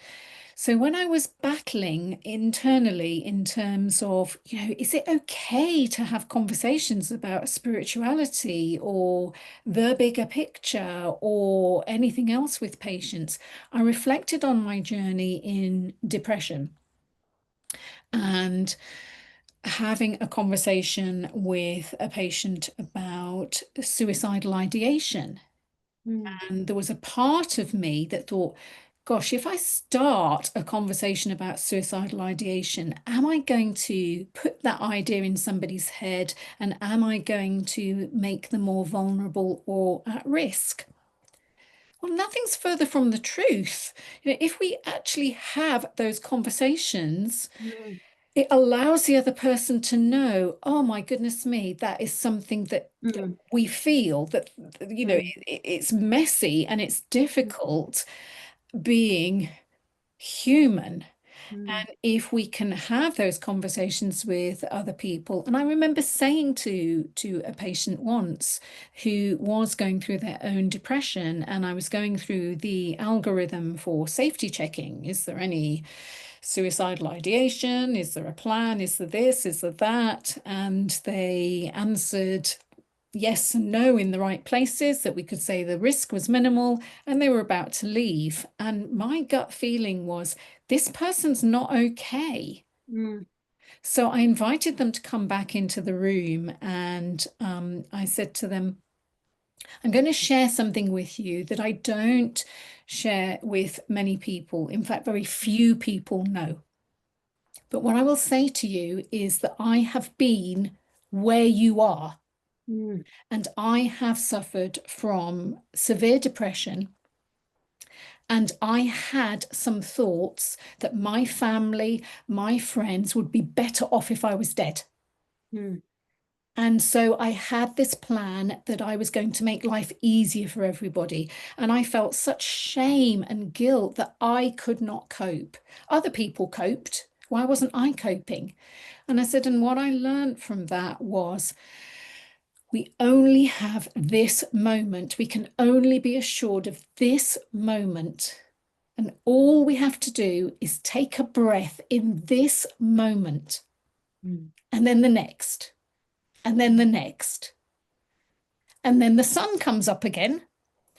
So when I was battling internally in terms of, is it okay to have conversations about spirituality or the bigger picture or anything else with patients, I reflected on my journey in depression and having a conversation with a patient about suicidal ideation. Mm. And there was a part of me that thought, gosh, if I start a conversation about suicidal ideation, am I going to put that idea in somebody's head? And am I going to make them more vulnerable or at risk? Well, nothing's further from the truth. If we actually have those conversations, Mm. it allows the other person to know, oh my goodness me, that is something that Mm. we feel that, Mm. it's messy and it's difficult being human. Mm. And if we can have those conversations with other people, and I remember saying to a patient once who was going through their own depression, and I was going through the algorithm for safety checking. Is there any suicidal ideation? Is there a plan? Is there this? Is there that? And they answered yes and no in the right places, that we could say the risk was minimal, and they were about to leave. And my gut feeling was, this person's not okay. Mm. So I invited them to come back into the room and I said to them, I'm going to share something with you that I don't share with many people. In fact, very few people know. But what I will say to you is that I have been where you are, Mm. and I have suffered from severe depression. And I had some thoughts that my family, my friends would be better off if I was dead. Mm. And so I had this plan that I was going to make life easier for everybody. And I felt such shame and guilt that I could not cope. Other people coped. Why wasn't I coping? And I said, and what I learned from that was, we only have this moment. We can only be assured of this moment. And all we have to do is take a breath in this moment, Mm. and then the next, and then the next. And then the sun comes up again,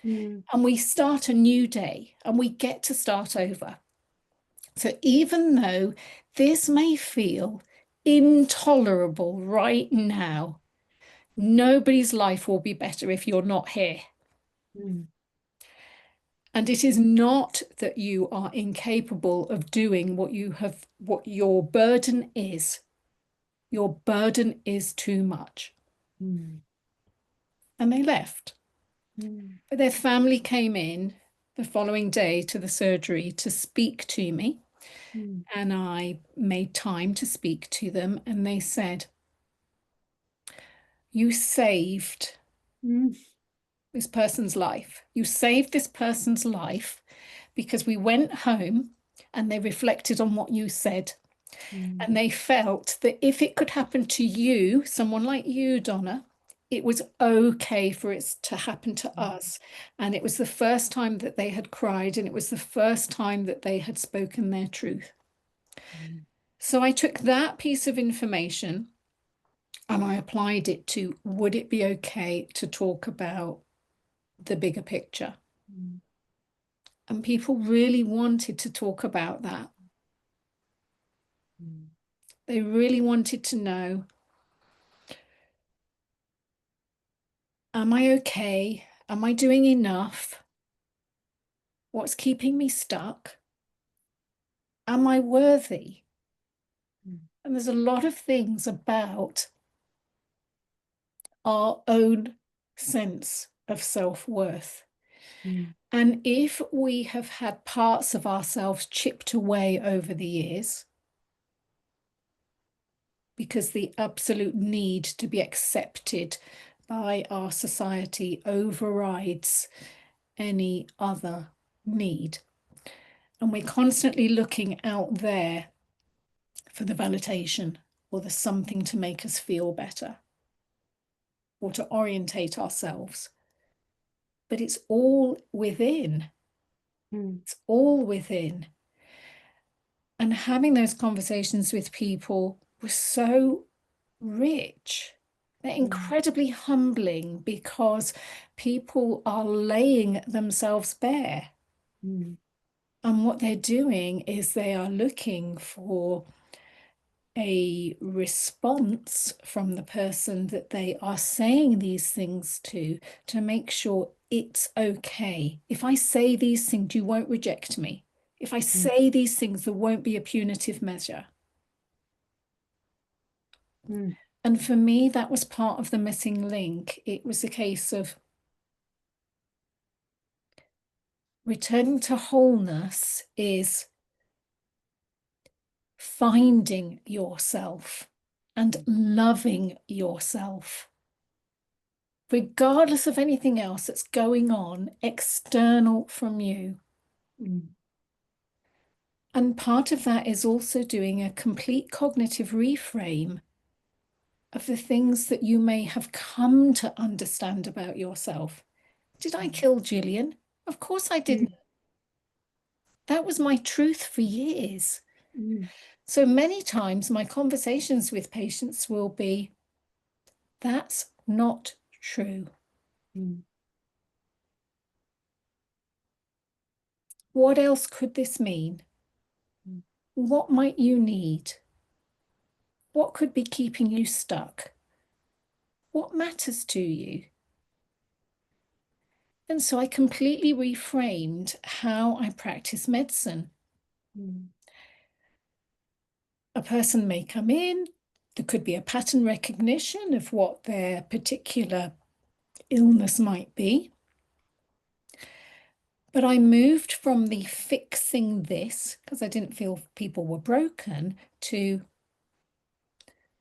Mm. and we start a new day, and we get to start over. So even though this may feel intolerable right now, nobody's life will be better if you're not here. Mm. And it is not that you are incapable of doing what your burden is. Your burden is too much. Mm. And they left. Mm. But their family came in the following day to the surgery to speak to me. Mm. And I made time to speak to them. And they said, you saved Mm. this person's life. You saved this person's life because we went home and they reflected on what you said. Mm. And they felt that if it could happen to you, someone like you, Donna, it was okay for it to happen to us. And it was the first time that they had cried, and it was the first time that they had spoken their truth. Mm. So I took that piece of information and I applied it to, would it be okay to talk about the bigger picture? Mm. And people really wanted to talk about that. Mm. They really wanted to know, am I okay? Am I doing enough? What's keeping me stuck? Am I worthy? Mm. And there's a lot of things about our own sense of self-worth. Mm. And if we have had parts of ourselves chipped away over the years, because the absolute need to be accepted by our society overrides any other need. And we're constantly looking out there for the validation or the something to make us feel better or to orientate ourselves. But it's all within. Mm. It's all within. And having those conversations with people was so rich. They're Mm. incredibly humbling because people are laying themselves bare. Mm. And what they're doing is they are looking for a response from the person that they are saying these things to make sure it's okay. If I say these things, you won't reject me. If I Mm. say these things, there won't be a punitive measure. Mm. And for me, that was part of the missing link. It was a case of returning to wholeness is finding yourself and loving yourself, regardless of anything else that's going on external from you. Mm. And part of that is also doing a complete cognitive reframe of the things that you may have come to understand about yourself. Did I kill Gillian? Of course I didn't. Mm. That was my truth for years. Mm. So many times my conversations with patients will be, that's not true. Mm. What else could this mean? Mm. What might you need? What could be keeping you stuck? What matters to you? And so I completely reframed how I practice medicine. Mm. A person may come in, there could be a pattern recognition of what their particular illness might be. But I moved from the fixing this, because I didn't feel people were broken, to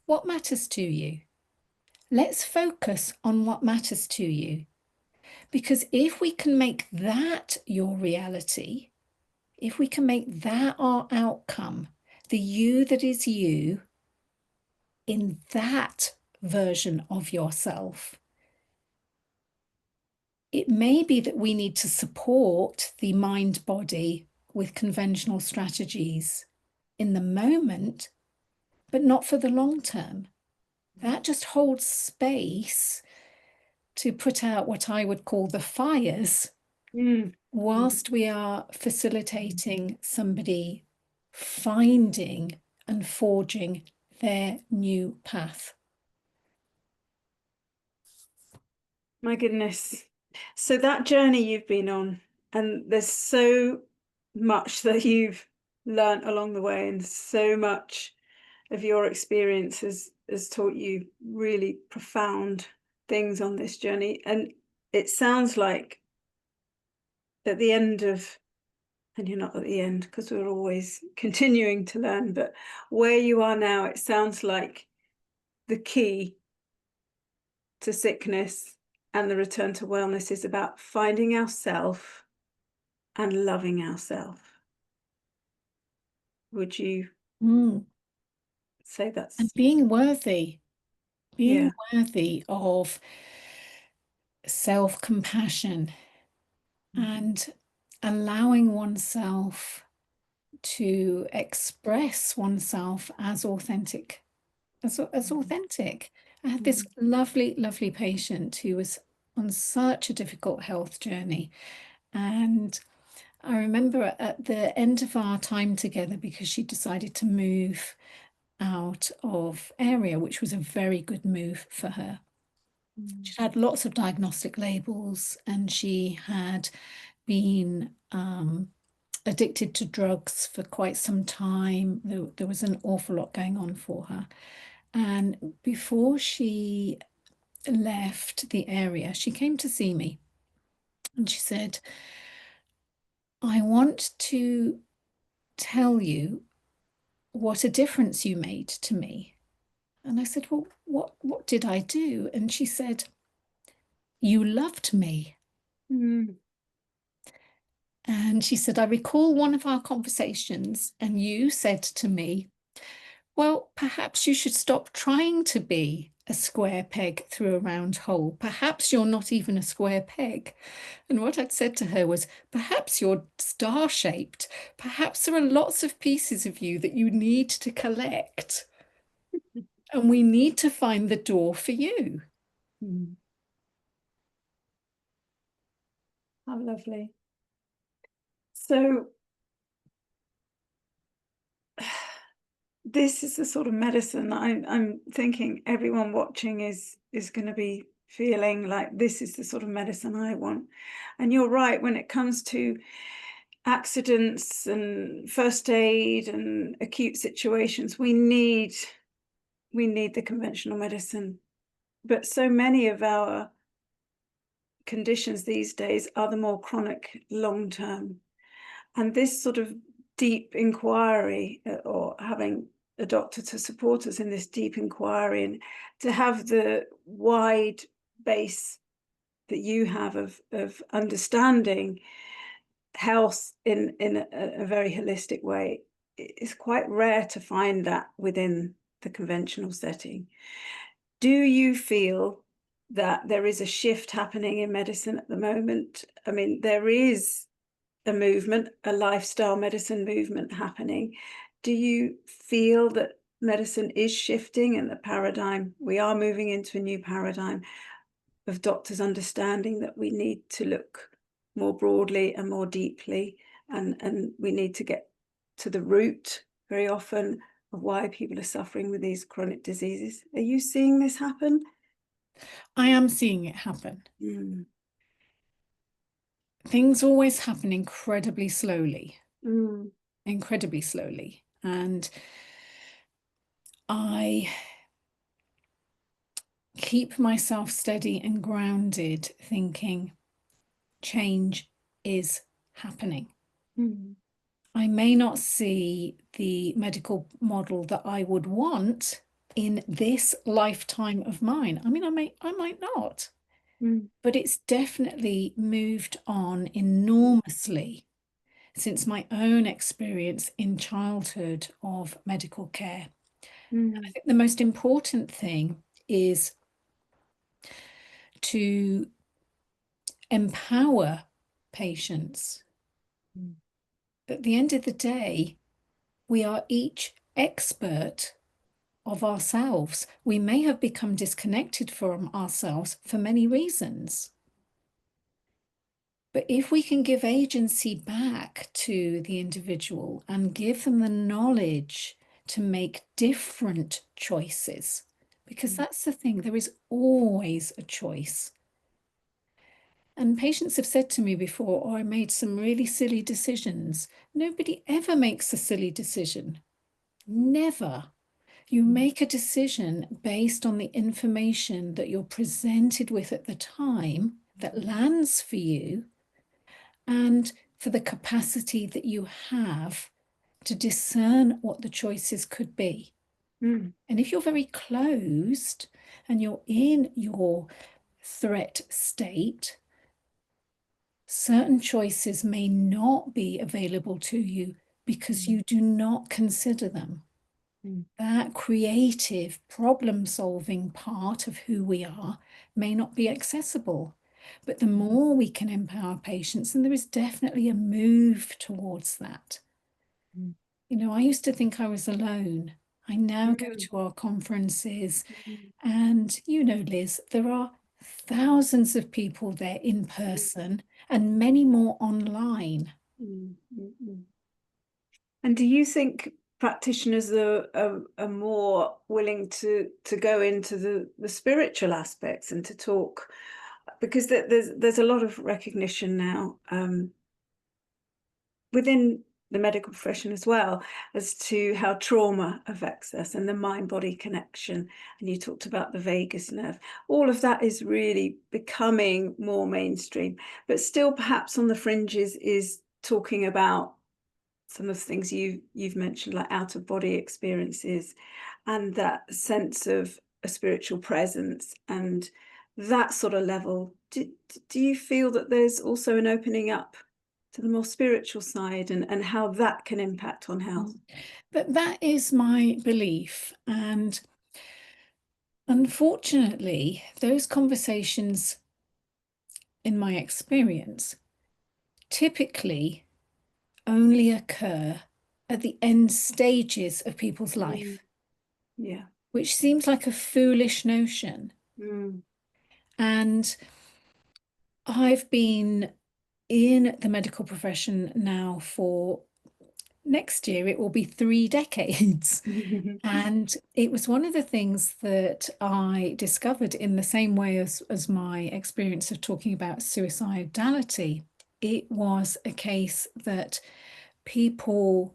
what matters to you. Let's focus on what matters to you. Because if we can make that your reality, if we can make that our outcome, the you that is you in that version of yourself, it may be that we need to support the mind body with conventional strategies in the moment, but not for the long term. That just holds space to put out what I would call the fires Mm. Mm. whilst we are facilitating somebody finding and forging their new path. My goodness. So that journey you've been on, and there's so much that you've learnt along the way, and so much of your experience has taught you really profound things on this journey. And it sounds like at the end of, and you're not at the end because we're always continuing to learn, but where you are now, it sounds like the key to sickness and the return to wellness is about finding ourself and loving ourselves. Would you Mm. say And that's, being yeah. worthy of self-compassion Mm. and allowing oneself to express oneself as authentic, as authentic. I had this Mm, lovely, lovely patient who was on such a difficult health journey. And I remember at the end of our time together, because she decided to move out of area, which was a very good move for her. mm, She had lots of diagnostic labels, and she had been addicted to drugs for quite some time. There was an awful lot going on for her. And before she left the area, she came to see me and she said, I want to tell you what a difference you made to me. And I said, well, what did I do? And she said, you loved me. mm, And she said, I recall one of our conversations, and you said to me, well, perhaps you should stop trying to be a square peg through a round hole. Perhaps you're not even a square peg. And what I'd said to her was, perhaps you're star-shaped. Perhaps there are lots of pieces of you that you need to collect. And we need to find the door for you. mm. How lovely. So this is the sort of medicine I'm thinking everyone watching is going to be feeling like this is the sort of medicine I want. And you're right, when it comes to accidents and first aid and acute situations, we need the conventional medicine. But so many of our conditions these days are the more chronic long term. And this sort of deep inquiry, or having a doctor to support us in this deep inquiry, and to have the wide base that you have of understanding health in a very holistic way, it's quite rare to find that within the conventional setting. Do you feel that there is a shift happening in medicine at the moment? I mean, there is a movement, a lifestyle medicine movement happening. Do you feel that medicine is shifting and the paradigm, we are moving into a new paradigm of doctors understanding that we need to look more broadly and more deeply, and we need to get to the root very often of why people are suffering with these chronic diseases? Are you seeing this happen? I am seeing it happen. Mm, Things always happen incredibly slowly, mm, incredibly slowly. And I keep myself steady and grounded, thinking change is happening. mm, I may not see the medical model that I would want in this lifetime of mine. I mean, I might not, mm, but it's definitely moved on enormously since my own experience in childhood of medical care. I mm, think the most important thing is to empower patients. mm, At the end of the day, we are each expert of ourselves. We may have become disconnected from ourselves for many reasons. But if we can give agency back to the individual and give them the knowledge to make different choices, because mm, that's the thing, there is always a choice. And patients have said to me before, oh, I made some really silly decisions. Nobody ever makes a silly decision. Never. You mm, make a decision based on the information that you're presented with at the time that lands for you and for the capacity that you have to discern what the choices could be. mm, And if you're very closed and you're in your threat state, certain choices may not be available to you because mm, you do not consider them. mm, That creative problem solving part of who we are may not be accessible. But the more we can empower patients, and there is definitely a move towards that, Mm. You know, I used to think I was alone. I now go Mm. to our conferences, Mm. and you know, Liz, there are thousands of people there in person and many more online. Mm. Mm. Mm. And do you think practitioners are more willing to go into the spiritual aspects and to talk? Because there's a lot of recognition now, within the medical profession as well, as to how trauma affects us and the mind-body connection. And you talked about the vagus nerve. All of that is really becoming more mainstream, but still perhaps on the fringes is talking about some of the things you've mentioned, like out of body experiences and that sense of a spiritual presence and that sort of level. Do you feel that there's also an opening up to the more spiritual side and how that can impact on health? But that is my belief. And unfortunately, those conversations, in my experience, typically only occur at the end stages of people's Mm. life, Yeah. which seems like a foolish notion. Mm. And I've been in the medical profession now for next year, it will be 3 decades. And it was one of the things that I discovered in the same way as my experience of talking about suicidality. It was a case that people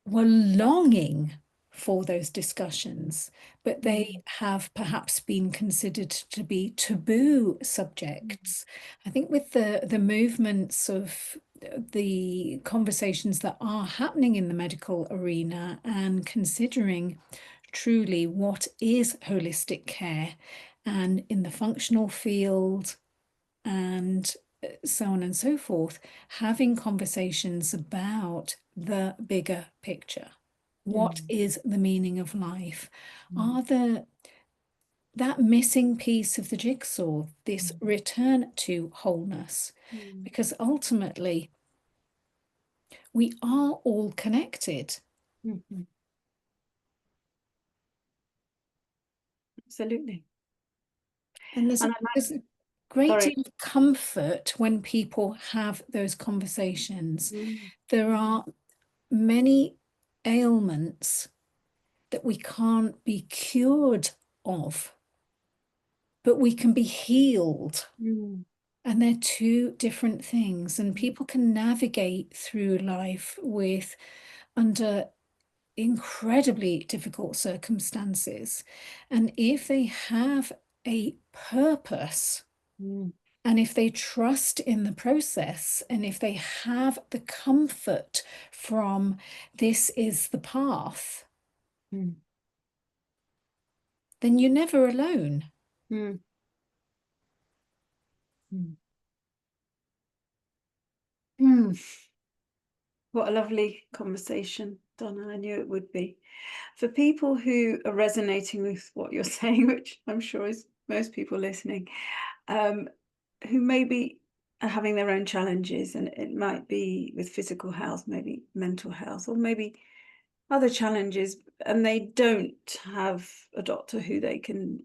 were longing for those discussions, but they Mm. have perhaps been considered to be taboo subjects. I think with the movements of the conversations that are happening in the medical arena and considering truly what is holistic care and in the functional field and so on and so forth, having conversations about the bigger picture. What Mm. is the meaning of life? Mm. Are the that missing piece of the jigsaw, this Mm. return to wholeness? Mm. Because ultimately, we are all connected. Mhm. Absolutely. And And there's a great sorry. deal of comfort when people have those conversations. Mm. There are many ailments that we can't be cured of, but we can be healed. Mm. And they're two different things. And people can navigate through life with under incredibly difficult circumstances. And if they have a purpose, Mm. and if they trust in the process, and if they have the comfort from this is the path, Mm. then you're never alone. Mm. Mm. Mm. What a lovely conversation, Donna. I knew it would be. For people who are resonating with what you're saying, which I'm sure is most people listening, um, who maybe are having their own challenges, and it might be with physical health, maybe mental health, or maybe other challenges, and they don't have a doctor who they can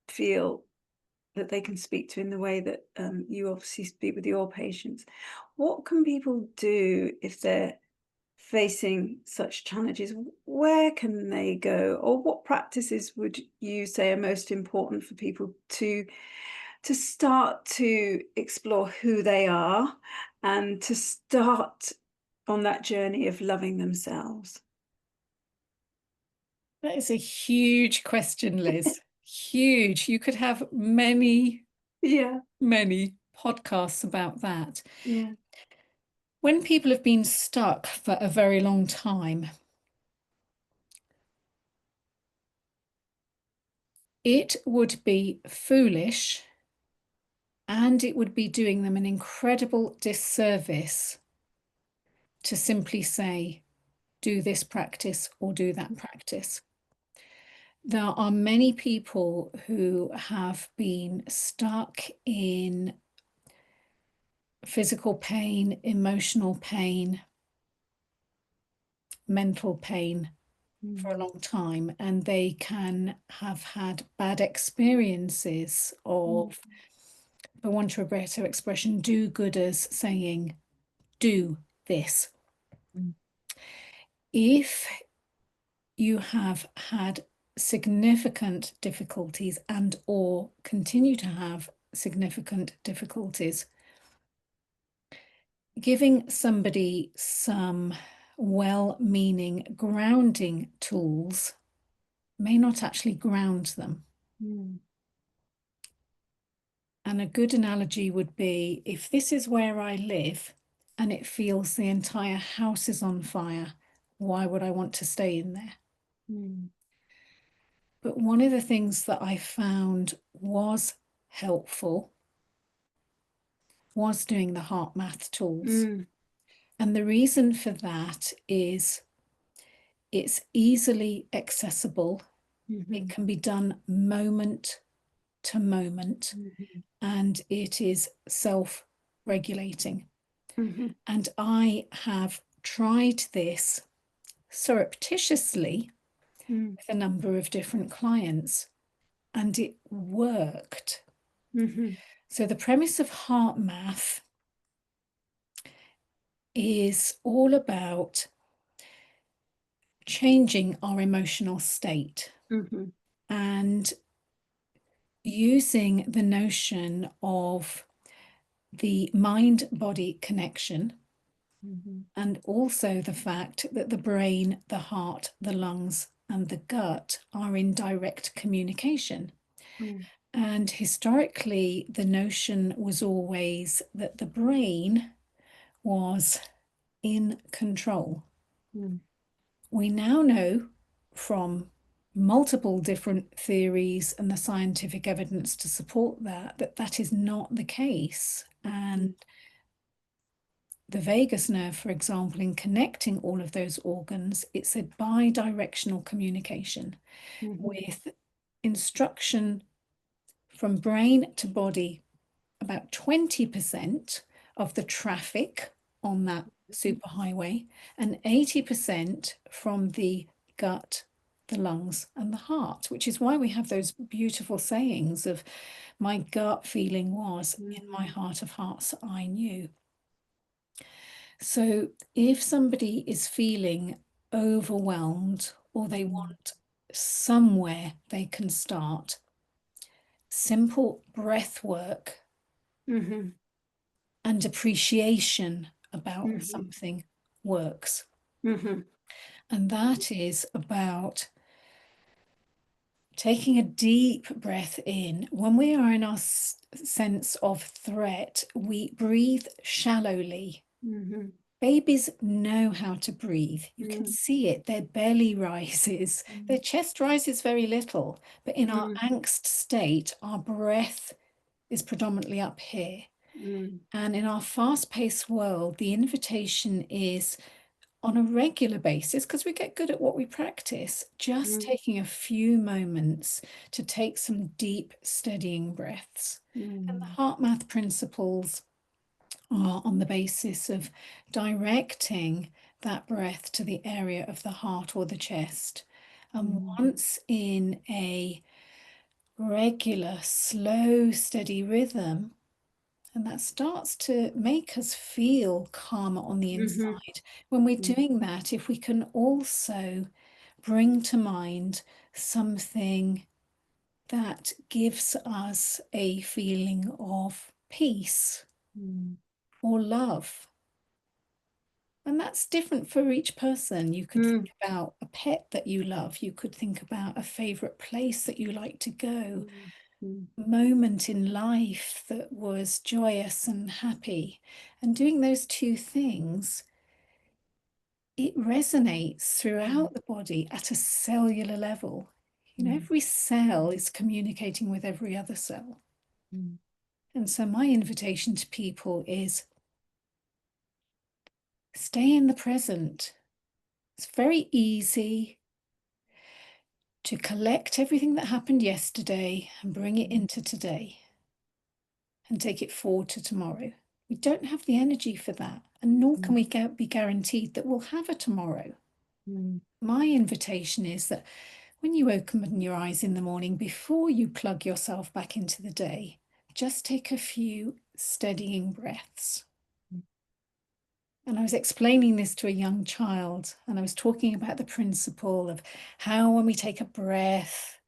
feel that they can speak to in the way that you obviously speak with your patients. What can people do if they're facing such challenges? Where can they go, or what practices would you say are most important for people to start to explore who they are and to start on that journey of loving themselves? That is a huge question, Liz. Huge. You could have many, Yeah, many podcasts about that. yeah. When people have been stuck for a very long time, it would be foolish and it would be doing them an incredible disservice to simply say, do this practice or do that practice. There are many people who have been stuck in physical pain, emotional pain, mental pain for a Mm. long time, and they can have had bad experiences Mm. of, for want of a better expression, do-gooders saying, do this. Mm. If you have had significant difficulties and or continue to have significant difficulties, giving somebody some well-meaning grounding tools may not actually ground them. Mm. And a good analogy would be, if this is where I live and it feels the entire house is on fire, why would I want to stay in there? Mm. But one of the things that I found was helpful was doing the heart math tools. Mm. And the reason for that is it's easily accessible. It Mhm. can be done moment to moment, Mhm. and it is self-regulating. Mhm. And I have tried this surreptitiously Mm. with a number of different clients, and it worked. Mhm. So the premise of heart math is all about changing our emotional state Mhm. and using the notion of the mind-body connection, Mhm. and also the fact that the brain, the heart, the lungs, and the gut are in direct communication. Mm. And historically, the notion was always that the brain was in control. Mm. We now know from multiple different theories and the scientific evidence to support that that is not the case. And Mm. the vagus nerve, for example, in connecting all of those organs, it's a bi-directional communication Mhm. with instruction from brain to body. About 20% of the traffic on that superhighway, and 80% from the gut, the lungs, and the heart, which is why we have those beautiful sayings of, my gut feeling was, in my Mm. heart of hearts, I knew. So if somebody is feeling overwhelmed or they Mm. want somewhere they can start, simple breath work Mhm. and appreciation about Mhm. something works. Mhm. And that is about taking a deep breath in. When we are in our sense of threat, we breathe shallowly. Mhm. Babies know how to breathe. You can Mm. see it. Their belly rises, their Mm. chest rises very little. But in our Mm. angst state, our breath is predominantly up here. Mm. And in our fast-paced world, the invitation is on a regular basis, because we get good at what we practice, just Mm. taking a few moments to take some deep, steadying breaths. And the Mm. heart math principles are on the basis of directing that breath to the area of the heart or the chest. And Mm. once in a regular, slow, steady rhythm, and that starts to make us feel calmer on the Mhm. inside. When we're Mm. doing that, if we can also bring to mind something that gives us a feeling of peace Mm. or love. And that's different for each person. You could Mm. think about a pet that you love. You could think about a favorite place that you like to go, Mm. Mm. a moment in life that was joyous and happy. And doing those two things, it resonates Mm. throughout the body at a cellular level. You know, Mm. every cell is communicating with every other cell. Mm. And so my invitation to people is stay in the present. It's very easy to collect everything that happened yesterday and bring it into today and take it forward to tomorrow. We don't have the energy for that, and nor can we be guaranteed that we'll have a tomorrow. My invitation is that when you open your eyes in the morning, before you plug yourself back into the day, just take a few steadying breaths. And I was explaining this to a young child, and I was talking about the principle of how when we take a breath,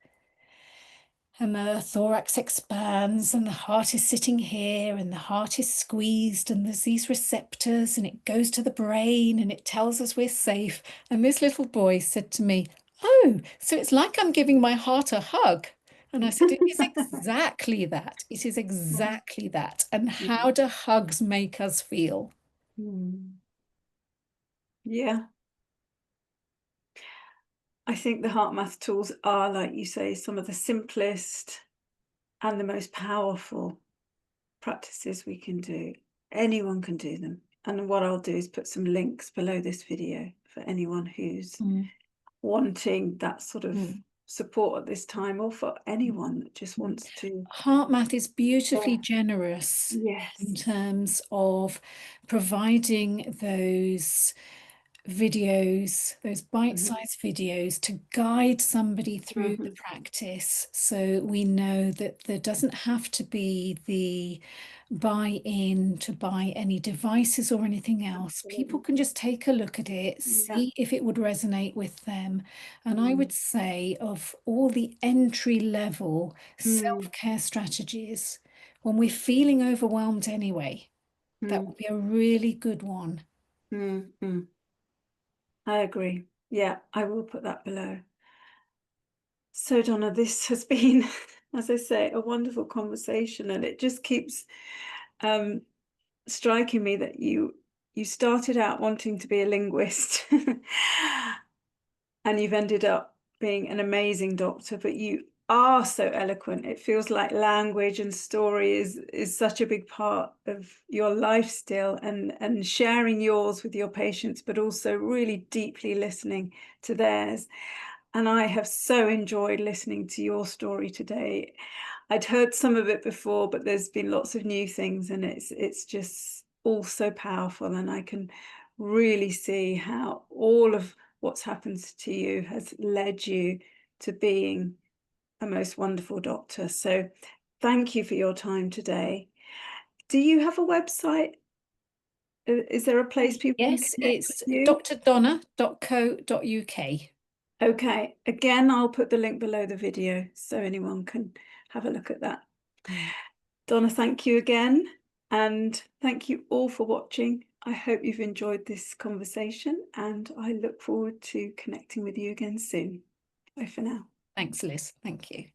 and the thorax expands, and the heart is sitting here, and the heart is squeezed, and there's these receptors, and it goes to the brain, and it tells us we're safe. And this little boy said to me, "Oh, so it's like I'm giving my heart a hug." And I said, "It is exactly that. It is exactly that. And how do hugs make us feel?" Yeah. I think the heart math tools are, like you say, some of the simplest and the most powerful practices we can do. Anyone can do them. And what I'll do is put some links below this video for anyone who's wanting that sort of support at this time, or for anyone that just wants to. Heart math is beautifully generous in terms of providing those videos, those bite-sized videos to guide somebody through the practice, so we know that there doesn't have to be the buy-in to buy any devices or anything else. People can just take a look at it, see if it would resonate with them. And I would say, of all the entry-level self-care strategies, when we're feeling overwhelmed anyway, that would be a really good one. I agree. Yeah, I will put that below. So, Donna, this has been, as I say, a wonderful conversation, and it just keeps striking me that you started out wanting to be a linguist, and you've ended up being an amazing doctor. But you are so eloquent. It feels like language and story is such a big part of your life still, and sharing yours with your patients, but also really deeply listening to theirs. And I have so enjoyed listening to your story today. I'd heard some of it before, but there's been lots of new things, and it's just all so powerful. And I can really see how all of what's happened to you has led you to being a most wonderful doctor. So thank you for your time today. Do you have a website? Is there a place people can Yes, connect with it's you? drdonna.co.uk. Okay, again, I'll put the link below the video so anyone can have a look at that. Donna, thank you again. And thank you all for watching. I hope you've enjoyed this conversation, and I look forward to connecting with you again soon. Bye for now. Thanks, Liz. Thank you.